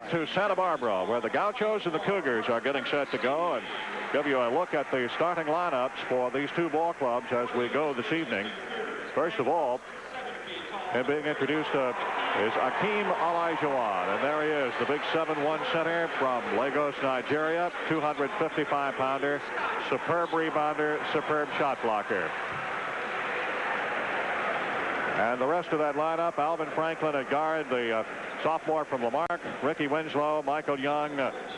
To Santa Barbara, where the Gauchos and the Cougars are getting set to go, and give you a look at the starting lineups for these two ball clubs as we go this evening. First of all, and being introduced is Akeem Olajuwon, and there he is, the big 7'1" center from Lagos, Nigeria, 255-pounder, superb rebounder, superb shot blocker. And the rest of that lineup, Alvin Franklin at guard, the sophomore from Lamarck, Ricky Winslow, Michael Young,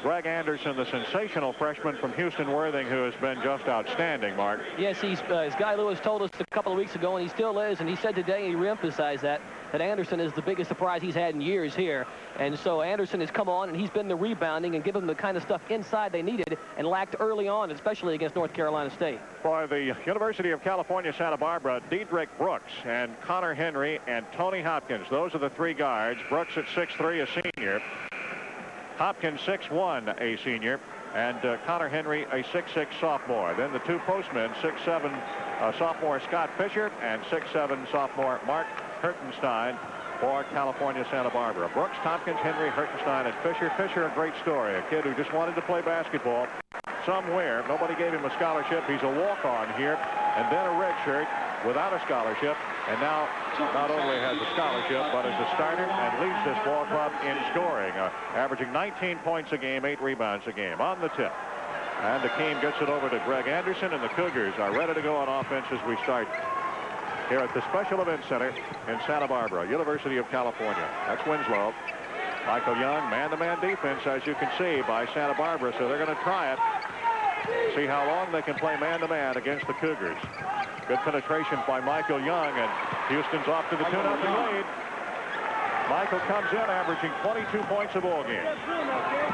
Greg Anderson, the sensational freshman from Houston Worthing, who has been just outstanding, Mark. Yes, as Guy Lewis told us a couple of weeks ago, and he still is, and he said today, he reemphasized that Anderson is the biggest surprise he's had in years here. And so Anderson has come on, and he's been the rebounding and given them the kind of stuff inside they needed and lacked early on, especially against North Carolina State. For the University of California, Santa Barbara, Dedrick Brooks and Connor Henry and Tony Hopkins. Those are the three guards. Brooks at 6'3", a senior. Hopkins 6'1", a senior. And Connor Henry, a 6'6" sophomore. Then the two postmen, 6'7", sophomore Scott Fisher and 6'7", sophomore Mark Hertenstein for California, Santa Barbara. Brooks, Tompkins, Henry, Hertenstein, and Fisher. Fisher, a great story. A kid who just wanted to play basketball somewhere. Nobody gave him a scholarship. He's a walk-on here, and then a red shirt without a scholarship. And now not only has a scholarship, but is a starter and leads this ball club in scoring, averaging 19 points a game, 8 rebounds a game. On the tip. And Akeem gets it over to Greg Anderson, and the Cougars are ready to go on offense as we start here at the Special Events Center in Santa Barbara, University of California. That's Winslow. Michael Young, man-to-man defense, as you can see, by Santa Barbara, so they're going to try it. See how long they can play man-to-man against the Cougars. Good penetration by Michael Young, and Houston's off to the 2-0 lead. Michael comes in averaging 22 points a ball game.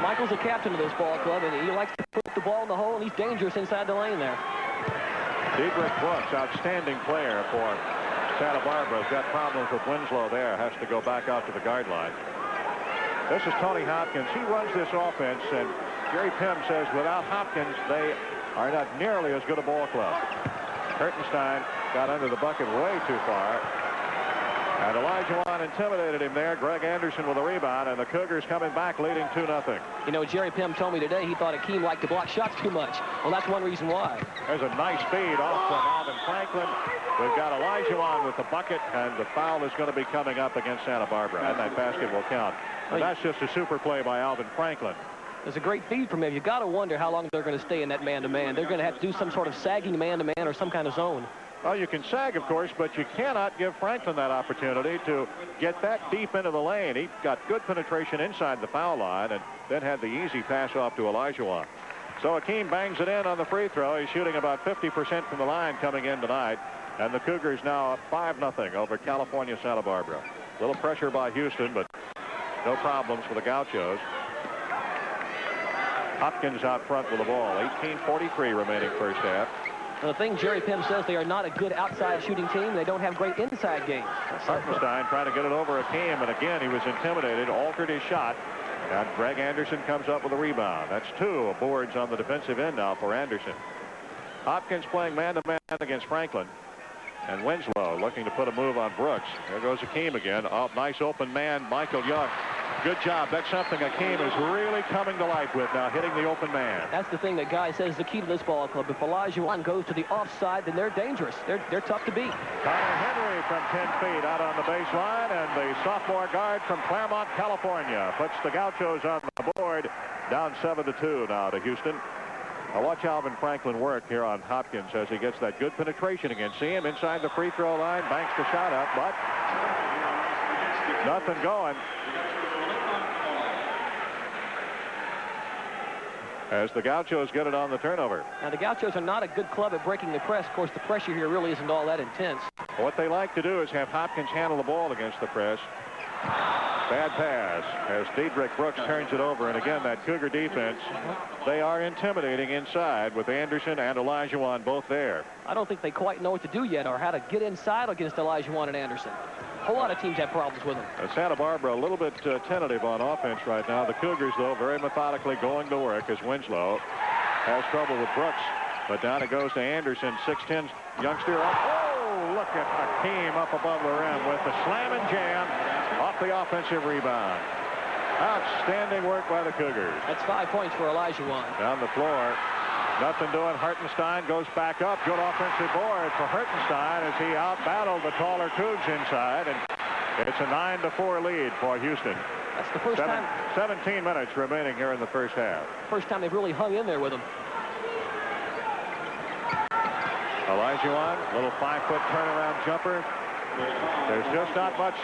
Michael's the captain of this ball club, and he likes to put the ball in the hole, and he's dangerous inside the lane there. Dedrick Brooks, outstanding player for Santa Barbara. Has got problems with Winslow there. Has to go back out to the guard line. This is Tony Hopkins. He runs this offense, and Jerry Pym says without Hopkins, they are not nearly as good a ball club. Hertenstein got under the bucket way too far. And Olajuwon intimidated him there. Greg Anderson with a rebound, and the Cougars coming back leading 2-0. You know, Jerry Pym told me today he thought Akeem liked to block shots too much. Well, that's one reason why. There's a nice feed off from Alvin Franklin. We've got Olajuwon with the bucket, and the foul is going to be coming up against Santa Barbara, and that basket will count. And that's just a super play by Alvin Franklin. There's a great feed from him. You've got to wonder how long they're going to stay in that man-to-man. They're going to have to do some sort of sagging man-to-man or some kind of zone. Well, you can sag, of course, but you cannot give Franklin that opportunity to get that deep into the lane. He got good penetration inside the foul line and then had the easy pass off to Olajuwon. So Akeem bangs it in on the free throw. He's shooting about 50% from the line coming in tonight. And the Cougars now up 5-0 over California, Santa Barbara. A little pressure by Houston, but no problems for the Gauchos. Hopkins out front with the ball. 18:43 remaining first half. The thing Jerry Pym says, they are not a good outside shooting team. They don't have great inside game. Hartenstein trying to get it over Akeem, and again he was intimidated, altered his shot, and Greg Anderson comes up with a rebound. That's 2 boards on the defensive end now for Anderson. Hopkins playing man-to-man against Franklin, and Winslow looking to put a move on Brooks. There goes Akeem again. Oh, nice open man, Michael Young. Good job. That's something Akeem is really coming to life with now, hitting the open man. That's the thing that Guy says is the key to this ball club. If Olajuwon goes to the offside, then they're dangerous. They're tough to beat. Connor Henry from 10 feet out on the baseline, and the sophomore guard from Claremont, California, puts the Gauchos on the board, down 7-2 now to Houston. Now watch Alvin Franklin work here on Hopkins as he gets that good penetration again. See him inside the free throw line, banks the shot up, but nothing going. As the Gauchos get it on the turnover. Now, the Gauchos are not a good club at breaking the press. Of course, the pressure here really isn't all that intense. What they like to do is have Hopkins handle the ball against the press. Bad pass as Dedrick Brooks turns it over. And again, that Cougar defense, they are intimidating inside with Anderson and Olajuwon both there. I don't think they quite know what to do yet or how to get inside against Olajuwon and Anderson. A whole lot of teams have problems with them. Santa Barbara a little bit tentative on offense right now. The Cougars, though, very methodically going to work as Winslow has trouble with Brooks. But down it goes to Anderson, 6'10" youngster. Oh, look at Akeem up above the rim with the slam and jam off the offensive rebound. Outstanding work by the Cougars. That's 5 points for Olajuwon. Down the floor. Nothing doing. Hartenstein goes back up. Good offensive board for Hartenstein as he out-battled the taller Cougs inside. And it's a 9-4 lead for Houston. That's the first time. 17 minutes remaining here in the first half. First time they've really hung in there with him. Olajuwon, little 5-foot turnaround jumper. There's just not much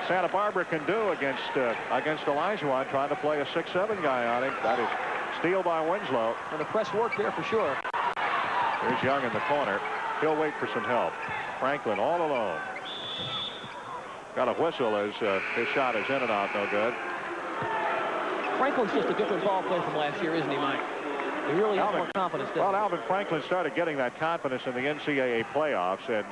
Santa Barbara can do against Olajuwon, trying to play a 6'7" guy on him. That is steal by Winslow. And the press work there for sure. There's Young in the corner. He'll wait for some help. Franklin all alone. Got a whistle as his shot is in and out, no good. Franklin's just a different ball player from last year, isn't he, Mike? He really has more confidence. Well, Alvin Franklin started getting that confidence in the NCAA playoffs and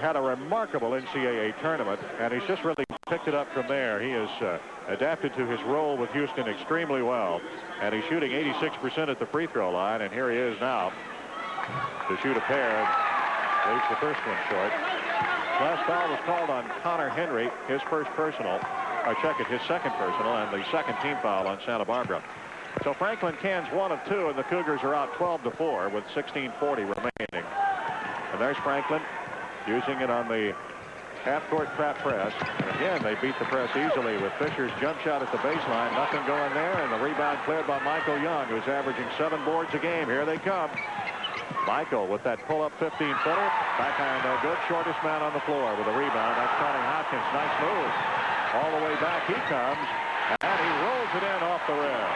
had a remarkable NCAA tournament, and he's just really picked it up from there. He has adapted to his role with Houston extremely well, and he's shooting 86% at the free throw line, and here he is now to shoot a pair and leaves the first one short. Last foul was called on Connor Henry, his first personal. His second personal, and the second team foul on Santa Barbara. So Franklin cans 1 of 2, and the Cougars are out 12-4 with 16:40 remaining. And there's Franklin using it on the half-court trap press. And again, they beat the press easily with Fisher's jump shot at the baseline. Nothing going there, and the rebound cleared by Michael Young, who's averaging 7 boards a game. Here they come. Michael with that pull-up 15-footer. Backhand no good. Shortest man on the floor with a rebound. That's Tony Hopkins. Nice move. All the way back he comes, and he rolls it in off the rim.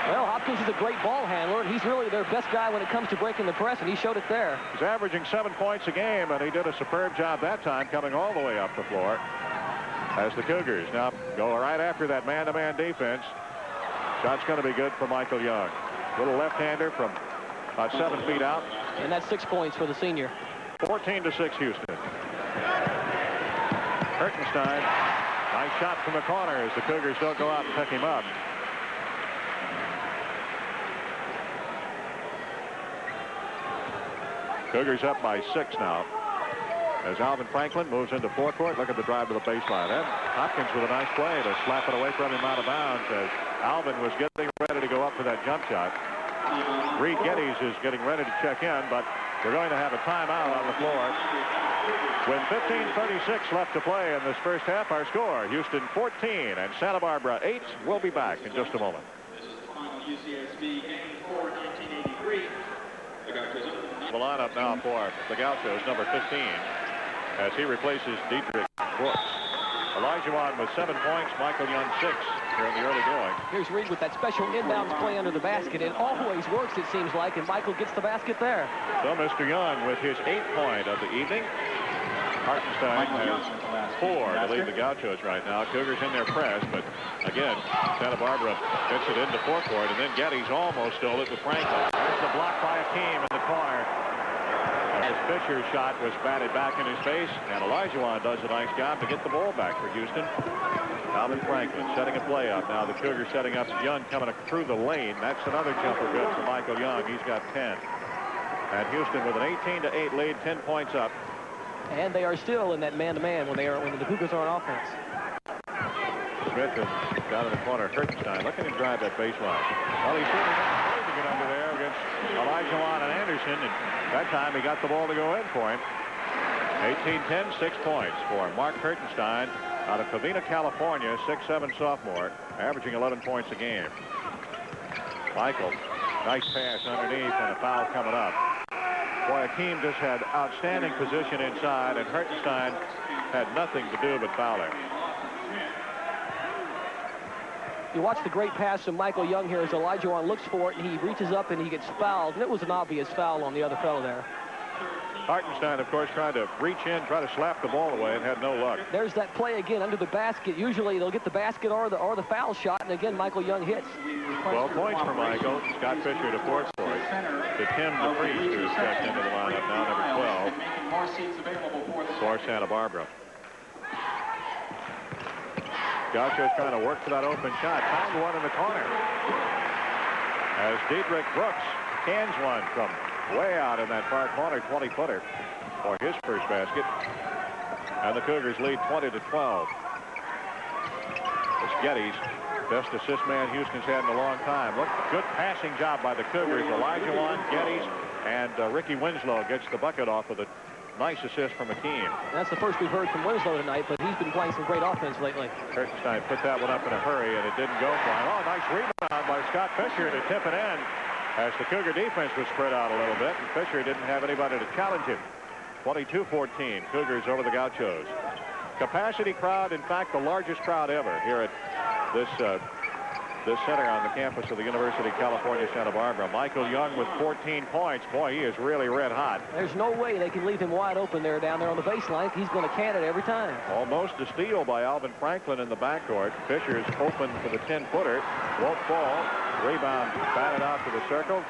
Well, Hopkins is a great ball handler, and he's really their best guy when it comes to breaking the press, and he showed it there. He's averaging 7 points a game, and he did a superb job that time coming all the way up the floor. As the Cougars now go right after that man-to-man defense. Shot's going to be good for Michael Young. Little left-hander from about 7 feet out. And that's 6 points for the senior. 14-6 Houston. Hartenstein, nice shot from the corner as the Cougars don't go out and pick him up. Cougars up by 6 now. As Alvin Franklin moves into forecourt, look at the drive to the baseline. And Hopkins with a nice play to slap it away from him out of bounds as Alvin was getting ready to go up for that jump shot. Reed Geddes is getting ready to check in, but we're going to have a timeout on the floor. With 15:36 left to play in this first half, our score, Houston 14 and Santa Barbara 8. We'll be back in just a moment. This is the final UCSB game for 1983. The Gauchos. The lineup now for the Gauchos, number 15, as he replaces Diedrich Brooks. Olajuwon with 7 points, Michael Young 6 here in the early going. Here's Reed with that special inbounds play under the basket. It always works, it seems like, and Michael gets the basket there. So Mr. Young with his 8th point of the evening. Hartenstein has 4 to lead the Gauchos right now. Cougars in their press, but again, Santa Barbara gets it into forecourt, and then Geddes almost stole it with Franklin. There's the block by Akeem in the corner. As Fisher's shot was batted back in his face, and Olajuwon does a nice job to get the ball back for Houston. Alvin Franklin setting a play up now. The Cougars setting up Young coming through the lane. That's another jumper good for Michael Young. He's got 10. And Houston with an 18-8 lead, 10 points up. And they are still in that man-to-man when the Cougars are on offense. Smith is down in the corner. Hartenstein looking to drive that baseline. Well, he's certainly not afraid to get under there against Olajuwon and Anderson, and that time he got the ball to go in for him. 18-10, 6 points for Mark Hartenstein out of Covina, California, 6'7" sophomore, averaging 11 points a game. Michael, nice pass underneath, and a foul coming up. Boy, Akeem just had outstanding position inside, and Hartenstein had nothing to do but foul him. You watch the great pass from Michael Young here as Olajuwon looks for it, and he reaches up and he gets fouled, and it was an obvious foul on the other fellow there. Hartenstein, of course, trying to reach in, try to slap the ball away, and had no luck. There's that play again under the basket. Usually they'll get the basket or the foul shot, and again Michael Young hits. 12 points for Michael. Scott Fisher to fourth for it. To Tim DeFries, who's checked into the lineup now, number 12 for Santa Barbara. Gaucho's trying to work for that open shot. Found one in the corner. As Diedrich Brooks cans one from way out in that far corner, 20-footer for his first basket. And the Cougars lead 20-12. It's Geddes. Best assist man Houston's had in a long time. Look, good passing job by the Cougars. Olajuwon, Geddes, and Ricky Winslow gets the bucket off with a nice assist from Akeem. That's the first we've heard from Winslow tonight, but he's been playing some great offense lately. Hertenstein put that one up in a hurry, and it didn't go for him. Oh, nice rebound by Scott Fisher to tip it in as the Cougar defense was spread out a little bit, and Fisher didn't have anybody to challenge him. 22-14, Cougars over the Gauchos. Capacity crowd, in fact, the largest crowd ever here at this center on the campus of the University of California, Santa Barbara. Michael Young with 14 points. Boy, he is really red hot. There's no way they can leave him wide open there down there on the baseline. He's going to can it every time. Almost a steal by Alvin Franklin in the backcourt. Fisher's open for the 10-footer. Won't fall. Rebound batted out to the circle.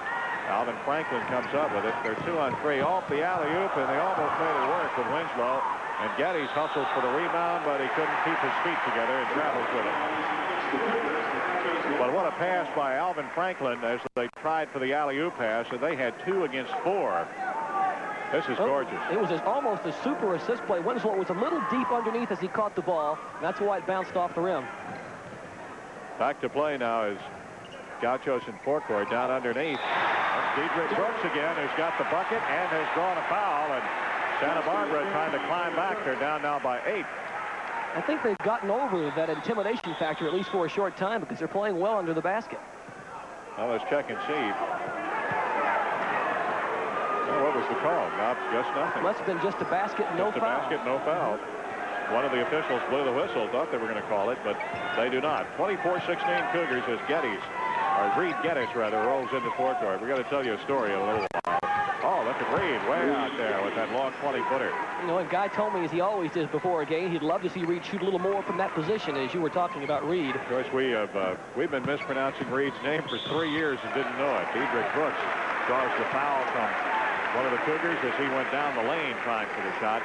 Alvin Franklin comes up with it. They're 2-on-3 off the alley-oop, and they almost made it work with Winslow. And Geddes hustles for the rebound, but he couldn't keep his feet together and travels with it. But what a pass by Alvin Franklin as they tried for the alley-oop pass, and they had 2 against 4. This is gorgeous. It was almost a super assist play. Winslow was a little deep underneath as he caught the ball. That's why it bounced off the rim. Back to play now is Gauchos in forecourt down underneath. That's Dedrick Brooks again, who's got the bucket and has drawn a foul. And Santa Barbara trying to climb back. They're down now by 8. I think they've gotten over that intimidation factor, at least for a short time, because they're playing well under the basket. Well, let's check and see. Well, what was the call? Not just nothing. Must have been just a basket, no just foul. A basket, no foul. One of the officials blew the whistle, thought they were going to call it, but they do not. 24-16 Cougars as Geddes, or Reed Geddes, rather, rolls into forecourt. We're going to tell you a story in a little while. Oh, look at Reed way out there with that long 20-footer. You know, a guy told me, as he always does before a game, he'd love to see Reed shoot a little more from that position, as you were talking about Reed. Of course, we've been mispronouncing Reed's name for 3 years and didn't know it. Dedrick Brooks draws the foul from one of the Cougars as he went down the lane trying for the shot.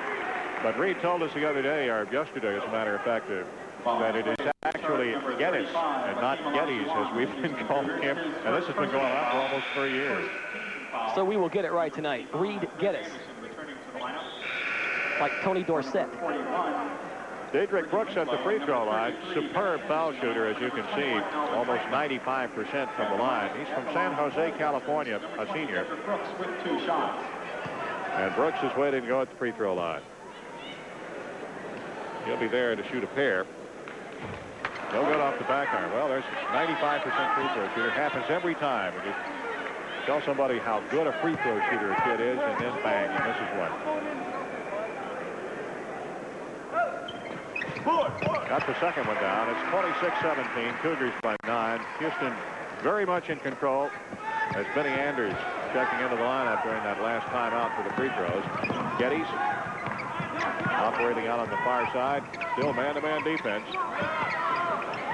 But Reed told us the other day, or yesterday, as a matter of fact, that it is actually Geddes and not Geddes, as we've been calling him. And this has been going on for almost 3 years. So we will get it right tonight. Reed Geddes. Like Tony Dorsett. Dedrick Brooks at the free throw line. Superb foul shooter, as you can see. Almost 95% from the line. He's from San Jose, California, a senior. And Brooks is waiting to go at the free throw line. He'll be there to shoot a pair. No good off the back iron. Well, there's 95% free throw shooter. Happens every time. You tell somebody how good a free throw shooter a kid is, and then bang, and this is one. Got the second one down. It's 26-17. Cougars by 9. Houston very much in control as Benny Anders checking into the lineup during that last timeout for the free throws. Geddes operating out on the far side. Still man-to-man defense.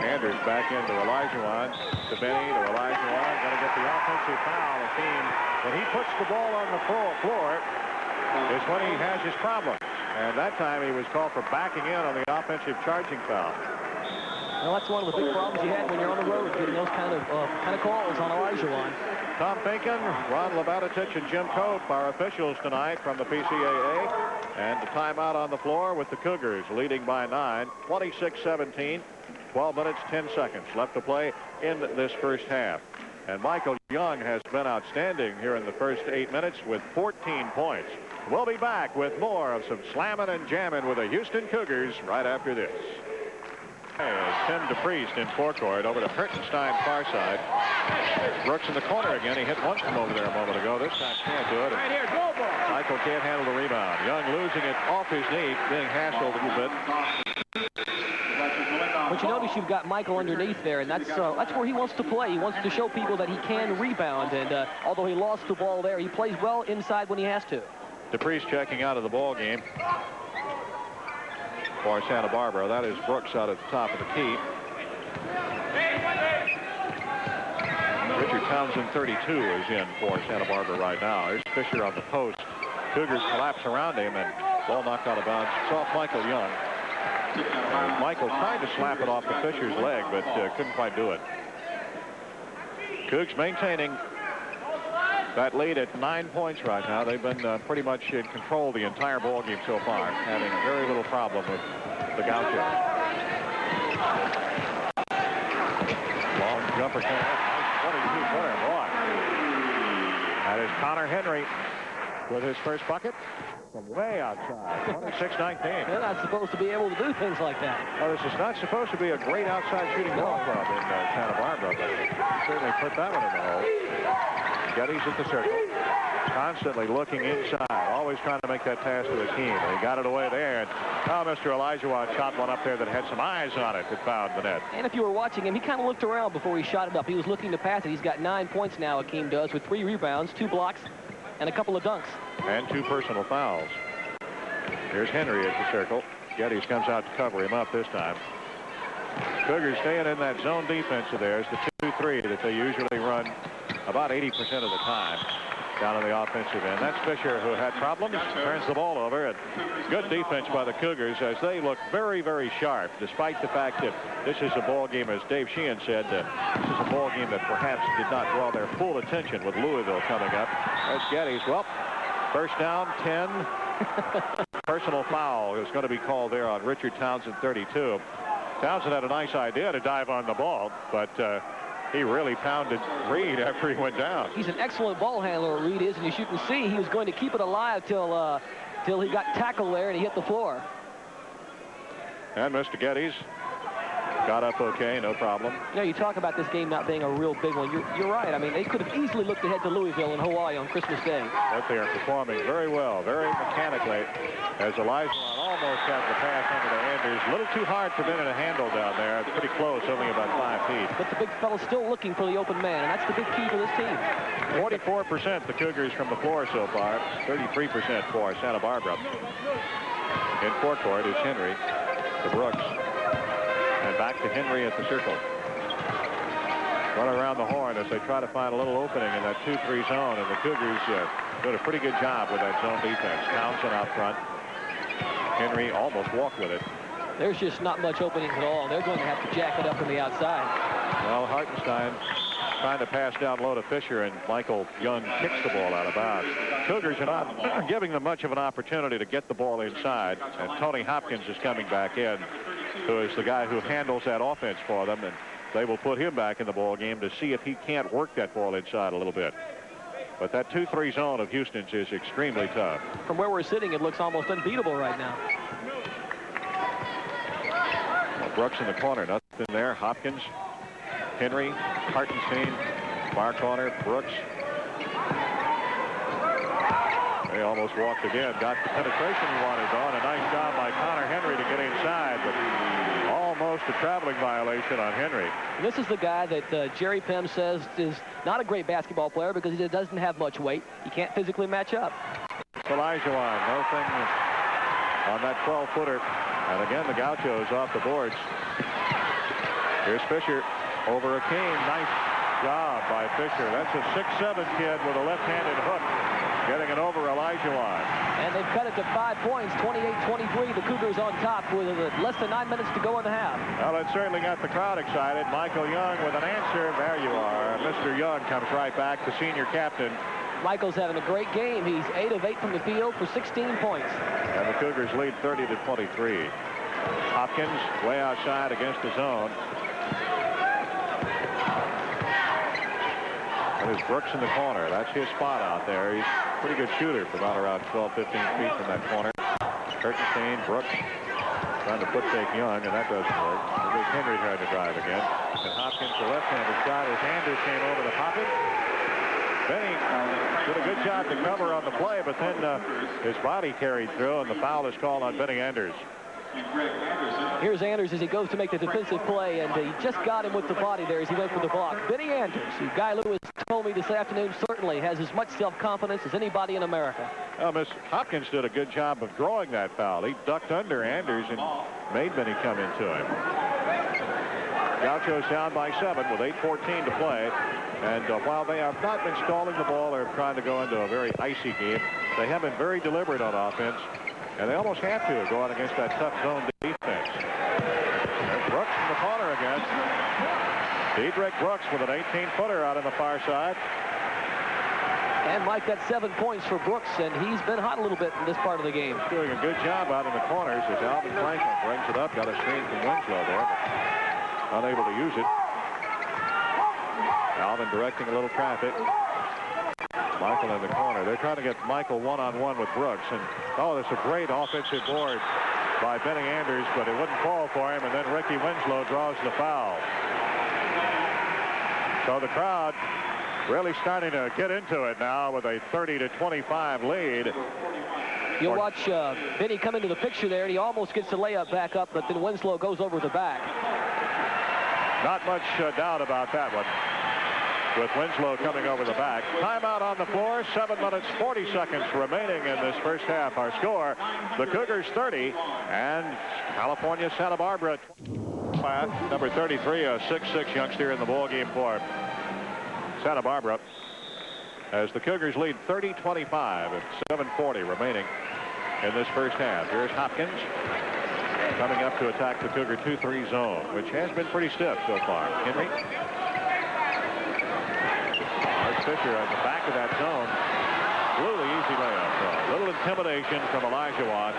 Anders back into Olajuwon. To Benny, to Olajuwon. Going to get the offensive foul. The team, when he puts the ball on the floor, is when he has his problems. And that time he was called for backing in on the offensive charging foul. Well, that's one of the big problems you had when you're on the road, getting those kind of calls on Olajuwon. Tom Finken, Ron Levatich, and Jim Cope are officials tonight from the PCAA. And the timeout on the floor with the Cougars leading by 9, 26-17. 12 minutes, 10 seconds left to play in this first half. And Michael Young has been outstanding here in the first 8 minutes with 14 points. We'll be back with more of some slamming and jamming with the Houston Cougars right after this. Tim DePriest in forecourt over to Hertenstein far side. Brooks in the corner again. He hit one from over there a moment ago. This time can't do it. Right here, go ball. Michael can't handle the rebound. Young losing it off his knee, being hassled a little bit. But you notice you've got Michael underneath there, and that's where he wants to play. He wants to show people that he can rebound, and although he lost the ball there, he plays well inside when he has to. DePriest checking out of the ball game for Santa Barbara. That is Brooks out at the top of the key. Richard Townsend, 32, is in for Santa Barbara right now. There's Fisher on the post. Cougars collapse around him, and ball knocked out of bounds. It's off Michael Young. Michael tried to slap it off the Fisher's leg, but couldn't quite do it. Cougs maintaining that lead at 9 points right now. They've been pretty much in control the entire ball game so far, having very little problem with the Gauchos. Long jumper coming up. Nice 22-footer. Boy. That is Connor Henry with his first bucket from way outside. 26-19. They're not supposed to be able to do things like that. Well, this is not supposed to be a great outside shooting ball club in Santa Barbara, but certainly put that one in the hole. Geddes at the circle. Constantly looking inside. Always trying to make that pass to Hakeem. He got it away there. And now Mr. Olajuwon shot one up there that had some eyes on it that found the net. And if you were watching him, he kind of looked around before he shot it up. He was looking to pass it. He's got 9 points now, Hakeem does, with 3 rebounds, 2 blocks, and a couple of dunks. And 2 personal fouls. Here's Henry at the circle. Geddes comes out to cover him up this time. Cougars staying in that zone defense of theirs, the 2-3 that they usually run about 80% of the time down on the offensive end. That's Fisher, who had problems, turns the ball over. And good defense by the Cougars as they look very, very sharp, despite the fact that this is a ball game, as Dave Sheehan said, this is a ball game that perhaps did not draw their full attention with Louisville coming up. There's Geddes. Well, first down, 10. Personal foul is going to be called there on Richard Townsend, 32. Townsend had a nice idea to dive on the ball, but he really pounded Reed after he went down. He's an excellent ball handler, Reed is, and as you can see, he was going to keep it alive till he got tackled there and he hit the floor. And Mr. Geddes got up okay, no problem. You know, you talk about this game not being a real big one. You're right. I mean, they could have easily looked ahead to Louisville in Hawaii on Christmas Day. But they are performing very well, very mechanically, as Olajuwon almost got the pass under to Anders. A little too hard for Benton to handle down there. It's pretty close, only about 5 feet. But the big fella's still looking for the open man, and that's the big key for this team. 44% the Cougars from the floor so far, 33% for Santa Barbara. In forecourt is Henry to Brooks. And back to Henry at the circle. Run around the horn as they try to find a little opening in that 2-3 zone. And the Cougars did a pretty good job with that zone defense. Townsend out front. Henry almost walked with it. There's just not much openings at all. They're going to have to jack it up from the outside. Well, Hartenstein trying to pass down low to Fisher, and Michael Young kicks the ball out of bounds. Cougars are not giving them much of an opportunity to get the ball inside. And Tony Hopkins is coming back in, who is the guy who handles that offense for them, and they will put him back in the ball game to see if he can't work that ball inside a little bit. But that 2-3 zone of Houston's is extremely tough. From where we're sitting, it looks almost unbeatable right now. Well, Brooks in the corner, nothing there. Hopkins, Henry, Hartenstein, far corner, Brooks. They almost walked again. Got the penetration he wanted on. A nice job by Connor Henry to get inside, but almost a traveling violation on Henry. And this is the guy that Jerry Pym says is not a great basketball player because he doesn't have much weight. He can't physically match up. Olajuwon, nothing on that 12-footer. And again, the Gauchos off the boards. Here's Fisher over Hakeem. Nice job by Fisher. That's a 6'7" kid with a left-handed hook. Getting it over Olajuwon. And they've cut it to 5 points, 28-23. The Cougars on top with less than 9 minutes to go in the half. Well, it certainly got the crowd excited. Michael Young with an answer. There you are. Mr. Young comes right back, the senior captain. Michael's having a great game. He's 8 of 8 from the field for 16 points. And the Cougars lead 30-23. Hopkins way outside against the zone. And there's Brooks in the corner. That's his spot out there. He's a pretty good shooter from out around 12, 15 feet from that corner. Hartenstein, Brooks trying to foot fake Young, and that doesn't work. There's Henry trying to drive again. And Hopkins, the left-handed shot as Anders came over to pop it. Benny did a good job to cover on the play, but then his body carried through, and the foul is called on Benny Anders. Here's Anders as he goes to make the defensive play, and he just got him with the body there as he went for the block. Benny Anders, who Guy Lewis told me this afternoon certainly has as much self-confidence as anybody in America. Well, Miss Hopkins did a good job of drawing that foul. He ducked under Anders and made Benny come into him. Gauchos down by 7 with 8:14 to play. And while they have not been stalling the ball or trying to go into a very icy game, they have been very deliberate on offense. And they almost have to go out against that tough zone defense. There's Brooks in the corner again. Diedrich Brooks with an 18-footer out on the far side. And Mike, that's 7 points for Brooks, and he's been hot a little bit in this part of the game. Doing a good job out in the corners as Alvin Franklin brings it up. Got a screen from Winslow there, but unable to use it. Alvin directing a little traffic. Michael in the corner. They're trying to get Michael one-on-one with Brooks. And, oh, that's a great offensive board by Benny Anders, but it wouldn't fall for him. And then Ricky Winslow draws the foul. So the crowd really starting to get into it now with a 30-25 lead. You'll watch Benny come into the picture there, and he almost gets the layup back up, but then Winslow goes over the back. Not much doubt about that one, with Winslow coming over the back. Timeout on the floor. 7 minutes, 40 seconds remaining in this first half. Our score, the Cougars 30 and California Santa Barbara. Number 33, a 6'6" youngster in the ball game for Santa Barbara, as the Cougars lead 30-25 at 7:40 remaining in this first half. Here's Hopkins coming up to attack the Cougar 2-3 zone, which has been pretty stiff so far. Henry. There's Fisher at the back of that zone. Blew the easy layup. A little intimidation from Olajuwon.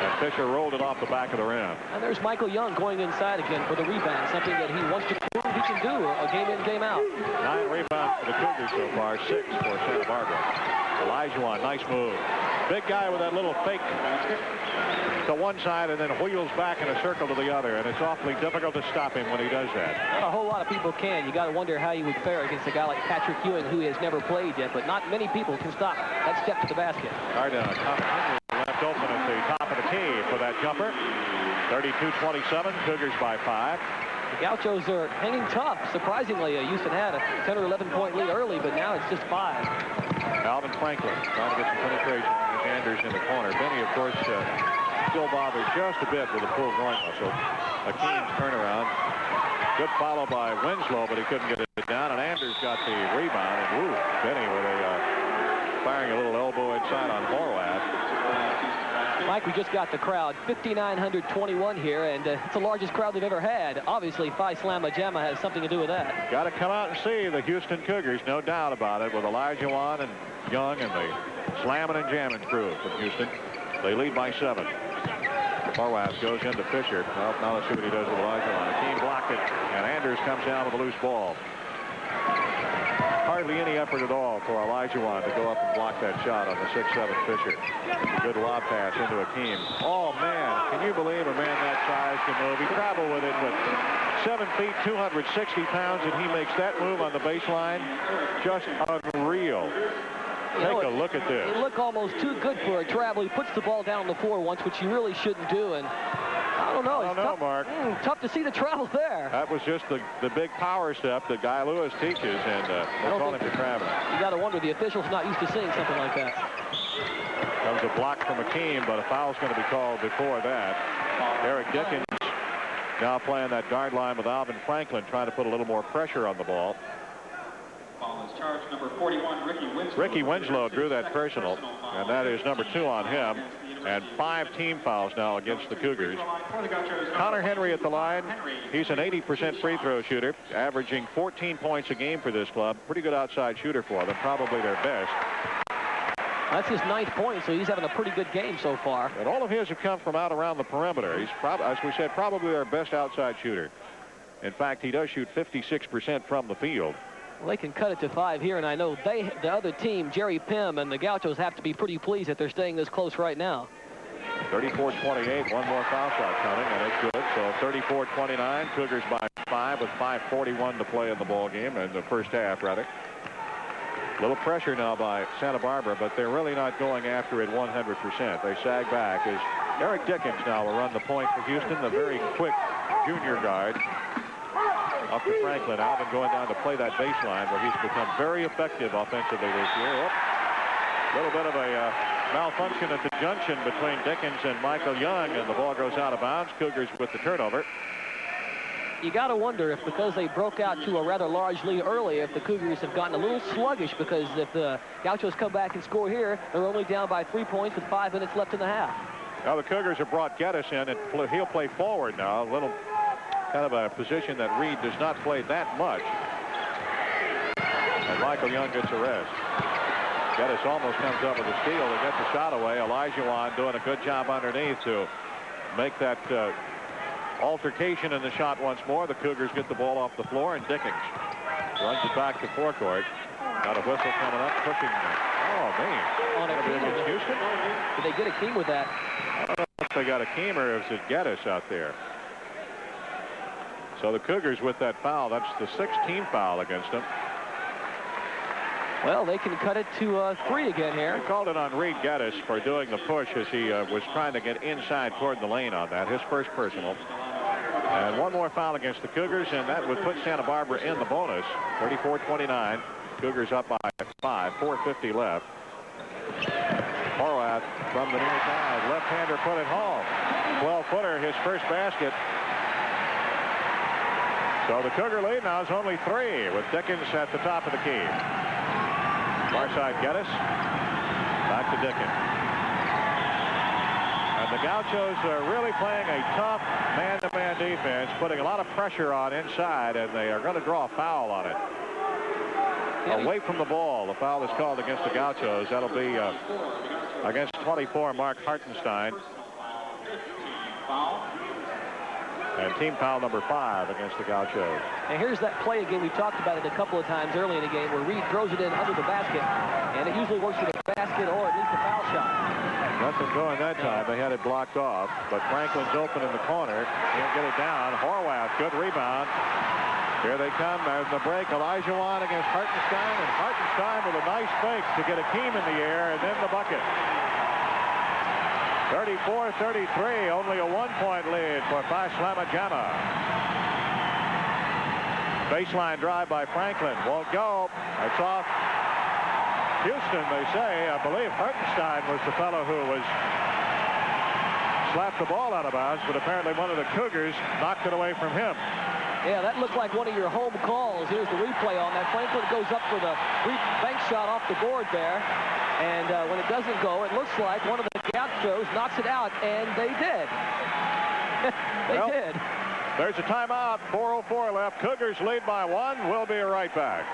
And Fisher rolled it off the back of the rim. And there's Michael Young going inside again for the rebound, something that he wants to prove he can do, a game in, game out. 9 rebounds for the Cougars so far, 6 for Santa Barbara. Olajuwon, nice move. Big guy with that little fake to one side and then wheels back in a circle to the other, and it's awfully difficult to stop him when he does that. Not a whole lot of people can. You got to wonder how you would fare against a guy like Patrick Ewing, who has never played yet, but not many people can stop that step to the basket. Hard left open at the top of the key for that jumper. 32-27, Cougars by 5. The Gauchos are hanging tough. Surprisingly, Houston had a 10 or 11-point lead early, but now it's just 5. Alvin Franklin trying to get some penetration. There's Anders in the corner. Benny, of course, still bothered just a bit with a full groin muscle. Akeem's turnaround. Good follow by Winslow, but he couldn't get it down. And Anders got the rebound. And woo, Benny with a firing a little elbow inside on Horwath. Mike, we just got the crowd, 5,921 here, and it's the largest crowd they've ever had. Obviously, Phi Slamma Jamma has something to do with that. Got to come out and see the Houston Cougars, no doubt about it, with Olajuwon and Young and the slamming and jamming crew from Houston. They lead by 7. Horwath goes into Fisher. Well, now let's see what he does with Olajuwon. Akeem blocked it, and Anders comes down with a loose ball. Hardly any effort at all for Olajuwon to go up and block that shot on the 6'7" Fisher. Good lob pass into Akeem. Oh, man, can you believe a man that size can move? He traveled with it with 7 feet, 260 pounds, and he makes that move on the baseline. Just unreal. Take a look at this. He looked almost too good for a travel. He puts the ball down on the floor once, which he really shouldn't do, and I don't know. I don't know, Mark. Tough to see the travel there. That was just the big power step that Guy Lewis teaches, and they call him the traveling. You got to wonder, the official's not used to seeing something like that. Comes a block from Akeem, but a foul's going to be called before that. Eric Dickens now playing that guard line with Alvin Franklin, trying to put a little more pressure on the ball. Foul is charge number 41, Ricky Winslow. Ricky Winslow drew that personal, and that is number 2 on him. And 5 team fouls now against the Cougars. Connor Henry at the line. He's an 80% free throw shooter, averaging 14 points a game for this club. Pretty good outside shooter for them, probably their best. That's his 9th point, so he's having a pretty good game so far. And all of his have come from out around the perimeter. He's, as we said, probably their best outside shooter. In fact, he does shoot 56% from the field. Well, they can cut it to 5 here, and I know the other team, Jerry Pym and the Gauchos, have to be pretty pleased that they're staying this close right now. 34-28, one more foul shot coming, and it's good. So 34-29, Cougars by 5 with 5:41 to play in the ball game, in the first half, rather. Little pressure now by Santa Barbara, but they're really not going after it 100%. They sag back as Eric Dickens now will run the point for Houston, the very quick junior guard. Up to Franklin. Alvin going down to play that baseline where he's become very effective offensively this year. A little bit of a malfunction at the junction between Dickens and Michael Young, and the ball goes out of bounds. Cougars with the turnover. You got to wonder if, because they broke out to a rather large lead early, if the Cougars have gotten a little sluggish, because if the Gauchos come back and score here, they're only down by 3 points with 5 minutes left in the half. Now the Cougars have brought Geddes in, and he'll play forward now. A little kind of a position that Reed does not play that much. And Michael Young gets a rest. Geddes almost comes up with a steal to get the shot away. Olajuwon doing a good job underneath to make that altercation in the shot once more. The Cougars get the ball off the floor, and Dickens runs it back to forecourt. Got a whistle coming up, pushing. Oh, man. On a Maybe team. against Houston? Did they get a team with that? I don't know if they got a team or is it Geddes out there. So the Cougars with that foul, that's the 6th team foul against them. Well, they can cut it to 3 again here. They called it on Reed Geddes for doing the push as he was trying to get inside toward the lane on that, his first personal. And one more foul against the Cougars, and that would put Santa Barbara in the bonus. 34-29. Cougars up by 5. 4:50 left. Horwath from the near side. Left-hander put it home. 12-footer, his first basket. So the Cougar lead now is only 3 with Dickens at the top of the key. Far side Geddes. Back to Dickens. And the Gauchos are really playing a tough man-to-man defense, putting a lot of pressure on inside, and they are going to draw a foul on it. Away from the ball, the foul is called against the Gauchos. That'll be against 24, Mark Hartenstein. And team foul number 5 against the Gauchos. And here's that play again. We talked about it a couple of times early in the game where Reed throws it in under the basket, and it usually works with a basket or at least a foul shot. Nothing going that time. They had it blocked off, but Franklin's open in the corner. He'll get it down. Horwath, good rebound. Here they come as the break. Olajuwon against Hartenstein, and Hartenstein with a nice fake to get Akeem in the air, and then the bucket. 34-33, only a 1-point lead for Faslamajama. Baseline drive by Franklin. Won't go. It's off Houston, they say. I believe Hartenstein was the fellow who was slapped the ball out of bounds, but apparently one of the Cougars knocked it away from him. Yeah, that looked like one of your home calls. Here's the replay on that. Franklin goes up for the bank shot off the board there. And when it doesn't go, it looks like one of the Gauchos knocks it out, and they did. They did. There's a timeout. 4:04 left. Cougars lead by 1. We'll be right back.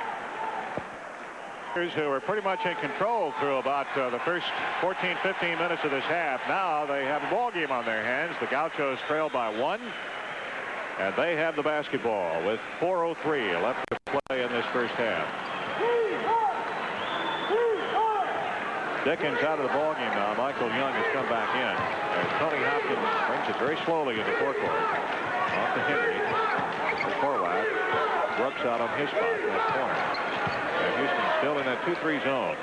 Who are pretty much in control through about the first 14-15 minutes of this half. Now they have a ball game on their hands. The Gauchos trail by 1. And they have the basketball with 4:03 left to play in this first half. Dickens out of the ball game now. Michael Young has come back in. As Tony Hopkins brings it very slowly into forecourt. Off to Henry. To Horwath. Brooks out on his spot in that corner. And Houston still in that 2-3 zone.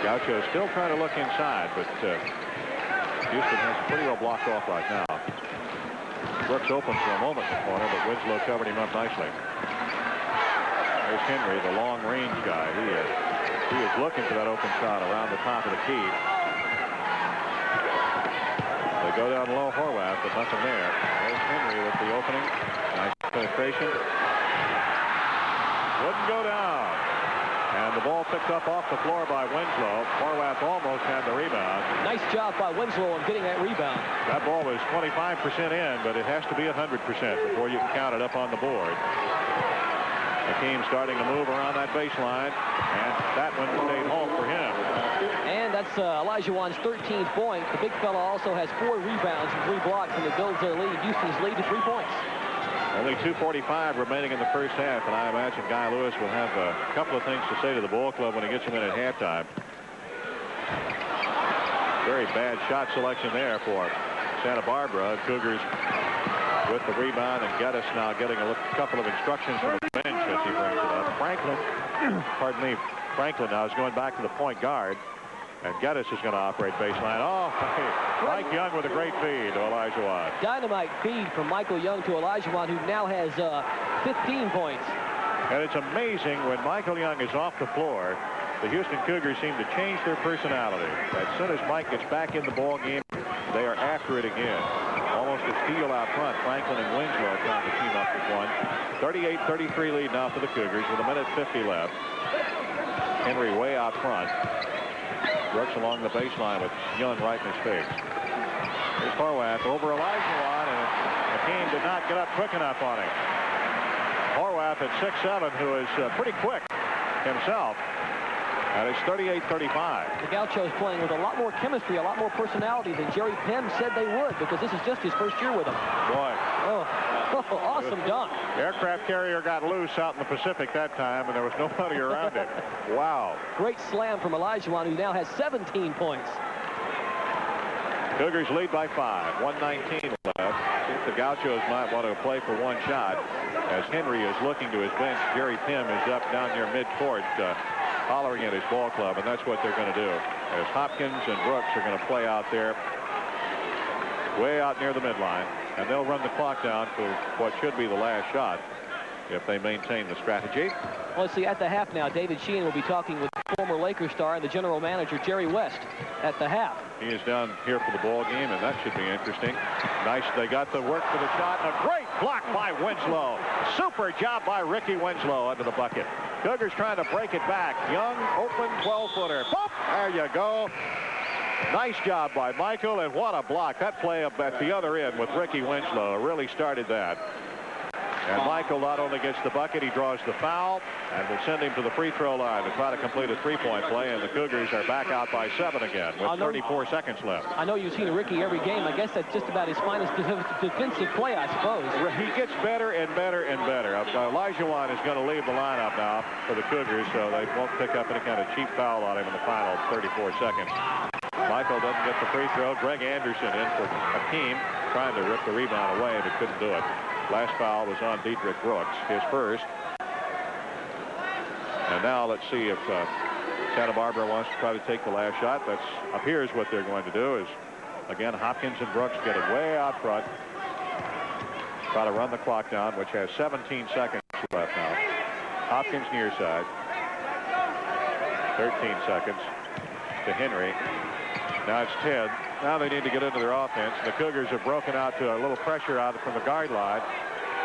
Gaucho still trying to look inside, but Houston has pretty well blocked off right now. Brooks open for a moment in the corner, but Winslow covered him up nicely. There's Henry, the long-range guy. He is looking for that open shot around the top of the key. They go down low. Horwath, but nothing there. There's Henry with the opening. Nice penetration. Wouldn't go down. And the ball picked up off the floor by Winslow. Horwath almost had the rebound. Nice job by Winslow on getting that rebound. That ball was 25% in, but it has to be 100% before you can count it up on the board. Akeem starting to move around that baseline, and that one stayed home for him. And that's Olajuwon's 13th point. The big fella also has 4 rebounds and 3 blocks, and it builds their lead. Houston's lead to 3 points. Only 2:45 remaining in the first half, and I imagine Guy Lewis will have a couple of things to say to the ball club when he gets them in at halftime. Very bad shot selection there for Santa Barbara. Cougars with the rebound, and Geddes now getting a couple of instructions from the bench as he brings it up. Franklin now is going back to the point guard, and Geddes is going to operate baseline. Oh, Mike Young with a great feed to Olajuwon. Dynamite feed from Michael Young to Olajuwon, who now has 15 points. And it's amazing when Michael Young is off the floor, the Houston Cougars seem to change their personality. As soon as Mike gets back in the ball game, they are after it again. Almost a steal out front. Franklin and Winslow trying to team up with one. 38-33 lead now for the Cougars with 1:50 left. Henry way out front. Brooks along the baseline with Young right in his face. Here's Horwath over Olajuwon, and Akeem did not get up quick enough on him. Horwath at 6'7", who is pretty quick himself. And it's 38-35. The Gauchos playing with a lot more chemistry, a lot more personality than Jerry Penn said they would, because this is just his first year with them. Boy, Oh, awesome dunk. The aircraft carrier got loose out in the Pacific that time, and there was nobody around it. Wow. Great slam from Olajuwon, who now has 17 points. Cougars lead by 5. 1:19 left. I think the Gauchos might want to play for one shot as Henry is looking to his bench. Jerry Pym is up down near midcourt hollering at his ball club, and that's what they're going to do, as Hopkins and Brooks are going to play out there way out near the midline, and they'll run the clock down to what should be the last shot if they maintain the strategy. Well, let's see, at the half now, David Sheehan will be talking with former Lakers star and the general manager, Jerry West, at the half. He is down here for the ball game, and that should be interesting. Nice. They got the work for the shot. A great block by Winslow. Super job by Ricky Winslow under the bucket. Cougars trying to break it back. Young, open 12-footer. Boop! There you go. Nice job by Michael, and what a block. That play up at the other end with Ricky Winslow really started that. And Michael not only gets the bucket, he draws the foul and will send him to the free throw line to try to complete a three-point play, and the Cougars are back out by 7 again with 34 seconds left. I know you've seen Ricky every game. I guess that's just about his finest defensive play, I suppose. He gets better and better and better. Olajuwon is going to leave the lineup now for the Cougars, so they won't pick up any kind of cheap foul on him in the final 34 seconds. Michael doesn't get the free throw. Greg Anderson in for Hakeem, trying to rip the rebound away, but couldn't do it. Last foul was on Diedrich Brooks, his first. And now let's see if Santa Barbara wants to try to take the last shot. That appears what they're going to do is, again, Hopkins and Brooks get it way out front. Try to run the clock down, which has 17 seconds left now. Hopkins near side. 13 seconds to Henry. Now it's 10. Now they need to get into their offense. The Cougars have broken out to a little pressure out from the guard line.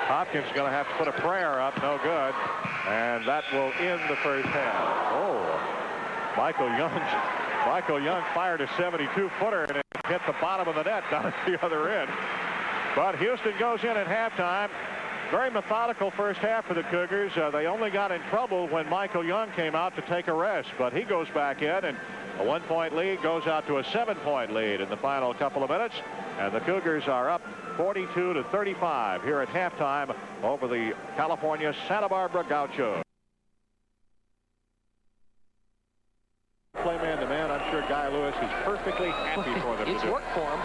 Hopkins is going to have to put a prayer up. No good. And that will end the first half. Oh, Michael Young fired a 72-footer, and it hit the bottom of the net down at the other end. But Houston goes in at halftime. Very methodical first half for the Cougars. They only got in trouble when Michael Young came out to take a rest, but he goes back in, and a 1-point lead goes out to a 7-point lead in the final couple of minutes, and the Cougars are up 42-35 here at halftime over the California Santa Barbara Gauchos. Play man-to-man. I'm sure Guy Lewis is perfectly happy for them. It's worked for him.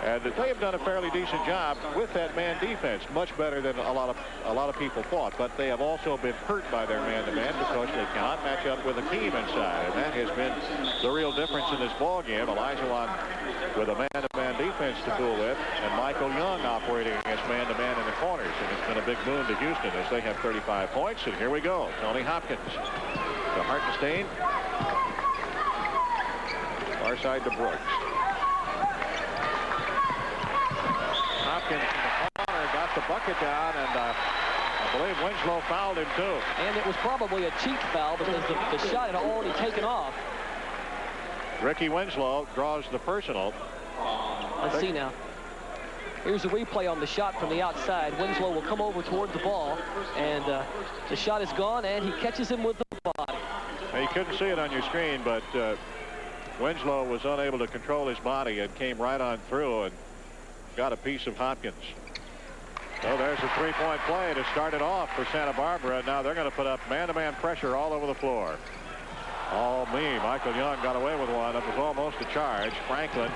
And they have done a fairly decent job with that man defense, much better than a lot of people thought. But they have also been hurt by their man-to-man because they cannot match up with Hakeem inside, and that has been the real difference in this ball game. Olajuwon with a man-to-man defense to fool with, and Michael Young operating against man-to-man in the corners, and it's been a big boon to Houston as they have 35 points. And here we go, Tony Hopkins to Hartenstein, far side to Brooks. Hopkins in the corner got the bucket down, and I believe Winslow fouled him too. And it was probably a cheap foul because the shot had already taken off. Ricky Winslow draws the personal. Let's see now. Here's a replay on the shot from the outside. Winslow will come over toward the ball, and the shot is gone, and he catches him with the body. Now, you couldn't see it on your screen, but Winslow was unable to control his body and came right on through and got a piece of Hopkins. So there's a three-point play to start it off for Santa Barbara. Now they're going to put up man-to-man pressure all over the floor. All me. Michael Young got away with one. It was almost a charge. Franklin.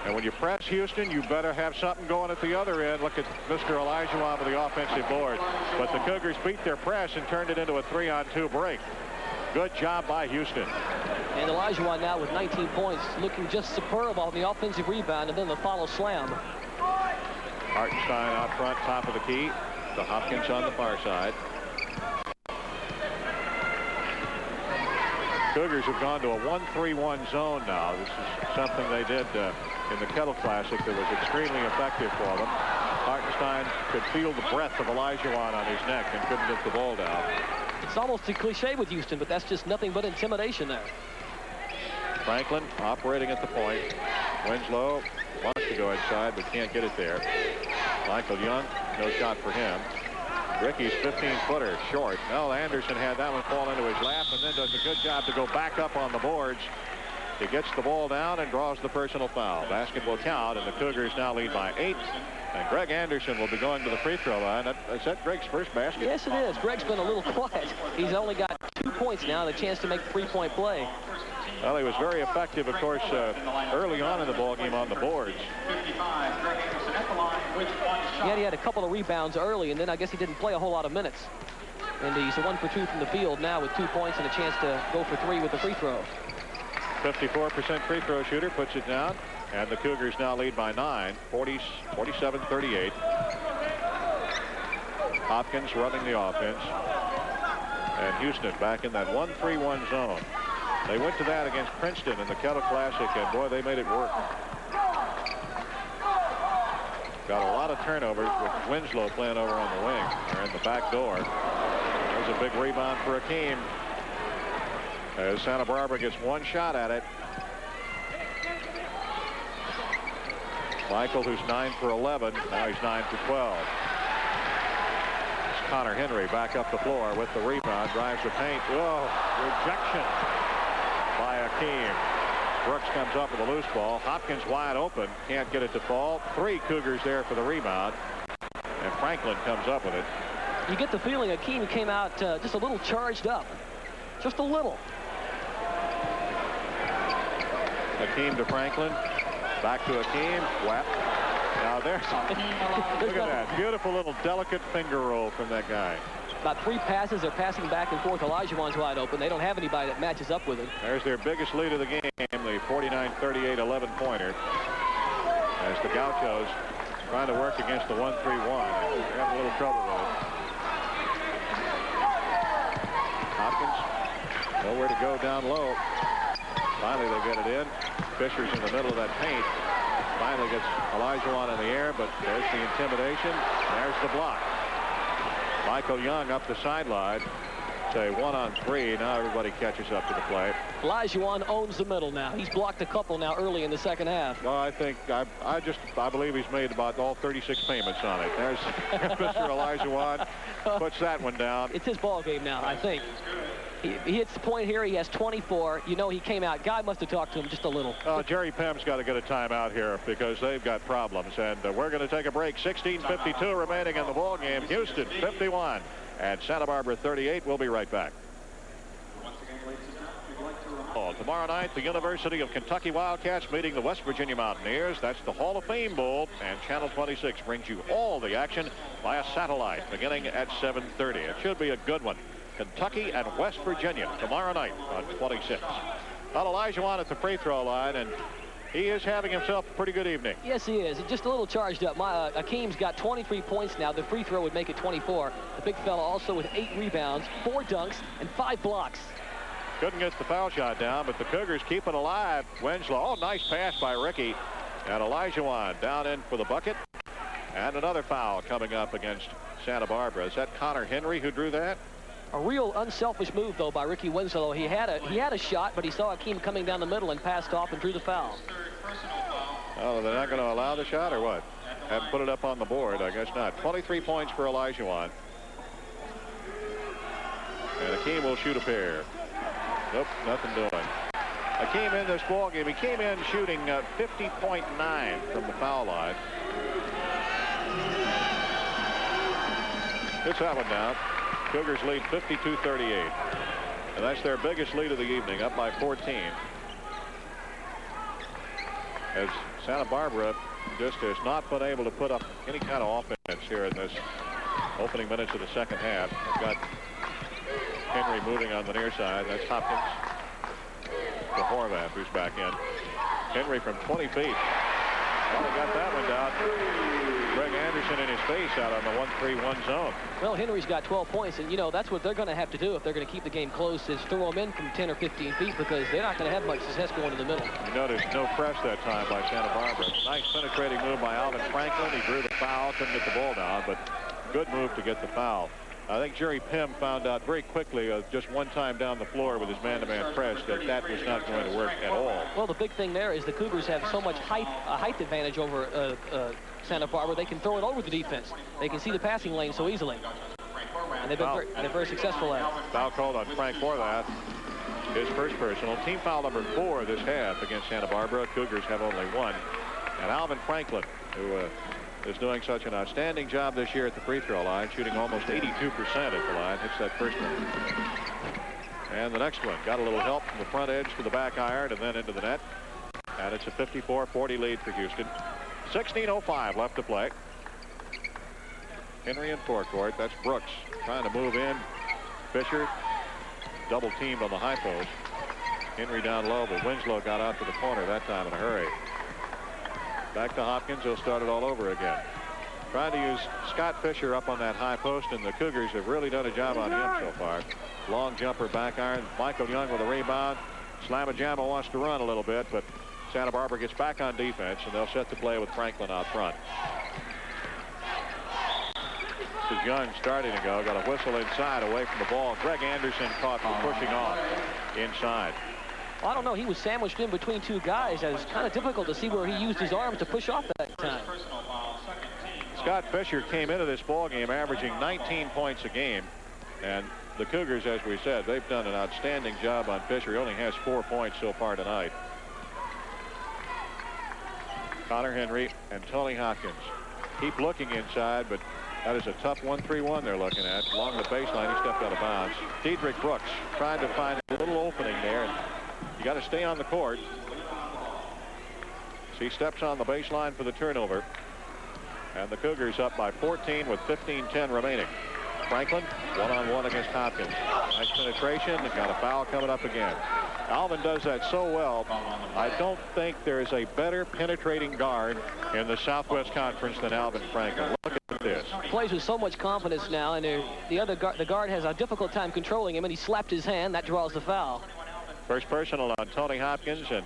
And when you press Houston, you better have something going at the other end. Look at Mr. Olajuwon with the offensive board. But the Cougars beat their press and turned it into a 3-on-2 break. Good job by Houston. And Olajuwon now with 19 points, looking just superb on the offensive rebound, and then the follow slam. Hartenstein out front, top of the key. To Hopkins on the far side. Cougars have gone to a 1-3-1 zone now. This is something they did in the Kettle Classic that was extremely effective for them. Hartenstein could feel the breath of Olajuwon on his neck and couldn't get the ball down. It's almost a cliche with Houston, but that's just nothing but intimidation there. Franklin operating at the point. Winslow wants to go inside, but can't get it there. Michael Young, no shot for him. Ricky's 15-footer short. Well, Anderson had that one fall into his lap and then does a good job to go back up on the boards. He gets the ball down and draws the personal foul. Basket will count, and the Cougars now lead by 8 And Greg Anderson will be going to the free throw line. Is that Greg's first basket? Yes, it is. Greg's been a little quiet. He's only got 2 points now and a chance to make a three-point play. Well, he was very effective, of course, early on in the ballgame on the boards. 55, Greg Anderson at the line with 1 shot. Yeah, he had a couple of rebounds early, and then I guess he didn't play a whole lot of minutes. And he's 1 for 2 from the field now with 2 points and a chance to go for 3 with the free throw. 54% free throw shooter, puts it down. And the Cougars now lead by 9, 47-38. Hopkins running the offense. And Houston back in that 1-3-1 zone. They went to that against Princeton in the Kettle Classic, and boy, they made it work. Got a lot of turnovers with Winslow playing over on the wing or in the back door. There's a big rebound for Akeem as Santa Barbara gets 1 shot at it. Michael, who's 9 for 11, now he's 9 for 12. It's Connor Henry back up the floor with the rebound, drives the paint. Oh, rejection by Akeem. Brooks comes up with a loose ball. Hopkins wide open, can't get it to fall. 3 Cougars there for the rebound, and Franklin comes up with it. You get the feeling Akeem came out just a little charged up. Just a little. Akeem to Franklin. Back to Akeem. Whap. Now there's look at that. Beautiful little delicate finger roll from that guy. About 3 passes. They're passing back and forth. Olajuwon's wide open. They don't have anybody that matches up with him. There's their biggest lead of the game, the 49-38 11-pointer. As the Gauchos trying to work against the 1-3-1. They're having a little trouble with it. Hopkins, nowhere to go down low. Finally, they get it in. Fisher's in the middle of that paint. Finally gets Olajuwon in the air, but there's the intimidation. There's the block. Michael Young up the sideline. Say 1-on-3. Now everybody catches up to the play. Olajuwon owns the middle now. He's blocked a couple now early in the second half. Well, I think I believe he's made about all 36 payments on it. There's Mr. Olajuwon puts that one down. It's his ball game now, I think. He hits the point here. He has 24. You know he came out. Guy must have talked to him just a little. Jerry Pem's got to get a timeout here because they've got problems. And we're going to take a break. 16:52 remaining in the ball game. Houston 51 and Santa Barbara 38. We'll be right back. Tomorrow night, the University of Kentucky Wildcats meeting the West Virginia Mountaineers. That's the Hall of Fame Bowl, and Channel 26 brings you all the action via satellite beginning at 7:30. It should be a good one. Kentucky and West Virginia tomorrow night on 26. Well, Olajuwon at the free throw line, and he is having himself a pretty good evening. Yes, he is. Just a little charged up. Akeem's got 23 points now. The free throw would make it 24. The big fella also with 8 rebounds, 4 dunks, and 5 blocks. Couldn't get the foul shot down, but the Cougars keep it alive. Winslow, nice pass by Ricky. And Olajuwon down in for the bucket. And another foul coming up against Santa Barbara. Is that Connor Henry who drew that? A real unselfish move, though, by Ricky Winslow. He had a shot, but he saw Akeem coming down the middle and passed off and drew the foul. Oh, they're not going to allow the shot or what? Haven't put it up on the board. I guess not. 23 points for Olajuwon. And Akeem will shoot a pair. Nope, nothing doing. Akeem in this ball game. He came in shooting 50.9 from the foul line. Gets that one down. Cougars lead 52-38. And that's their biggest lead of the evening, up by 14. As Santa Barbara just has not been able to put up any kind of offense here in this opening minutes of the second half. They've got Henry moving on the near side. That's Hopkins to Horvath, who's back in. Henry from 20 feet. Well, he got that one down. Greg Anderson in his face out on the 1-3-1 zone. Well, Henry's got 12 points, and, you know, that's what they're going to have to do if they're going to keep the game close, is throw them in from 10 or 15 feet because they're not going to have much success going to the middle. You notice no press that time by Santa Barbara. Nice penetrating move by Alvin Franklin. He drew the foul, couldn't get the ball down, but good move to get the foul. I think Jerry Pem found out very quickly, just one time down the floor with his man-to-man press, that that was not going to work at all. Well, the big thing there is the Cougars have so much height advantage over Santa Barbara. They can throw it over the defense. They can see the passing lane so easily. And they've been very successful at it. Foul called on Frank Horvath. His first personal. Team foul number 4 this half against Santa Barbara. Cougars have only 1. And Alvin Franklin, who is doing such an outstanding job this year at the free throw line, shooting almost 82% at the line. Hits that first one. And the next one got a little help from the front edge to the back iron and then into the net. And it's a 54-40 lead for Houston. 16:05 left to play. Henry in forecourt. That's Brooks trying to move in. Fisher double teamed on the high post. Henry down low, but Winslow got out to the corner that time in a hurry. Back to Hopkins. He'll start it all over again. Trying to use Scott Fisher up on that high post, and the Cougars have really done a job on him so far. Long jumper, back iron. Michael Young with a rebound. Slamma-Jamma wants to run a little bit, but Santa Barbara gets back on defense, and they'll set the play with Franklin out front. This is Young starting to go. Got a whistle inside away from the ball. Greg Anderson caught for pushing off inside. Well, I don't know. He was sandwiched in between two guys. It was kind of difficult to see where he used his arms to push off that time. Scott Fisher came into this ball game averaging 19 points a game. And the Cougars, as we said, they've done an outstanding job on Fisher. He only has 4 points so far tonight. Connor Henry and Tony Hopkins keep looking inside, but that is a tough 1-3-1 they're looking at. Along the baseline, he stepped out of bounds. Diedrich Brooks trying to find a little opening there. And you got to stay on the court. So he steps on the baseline for the turnover. And the Cougars up by 14 with 15:10 remaining. Franklin one-on-one against Hopkins. Nice penetration and got a foul coming up again. Alvin does that so well. I don't think there is a better penetrating guard in the Southwest Conference than Alvin Franklin. Look at this. Plays with so much confidence now, and the guard has a difficult time controlling him, and he slapped his hand. That draws the foul. First personal on Tony Hopkins, and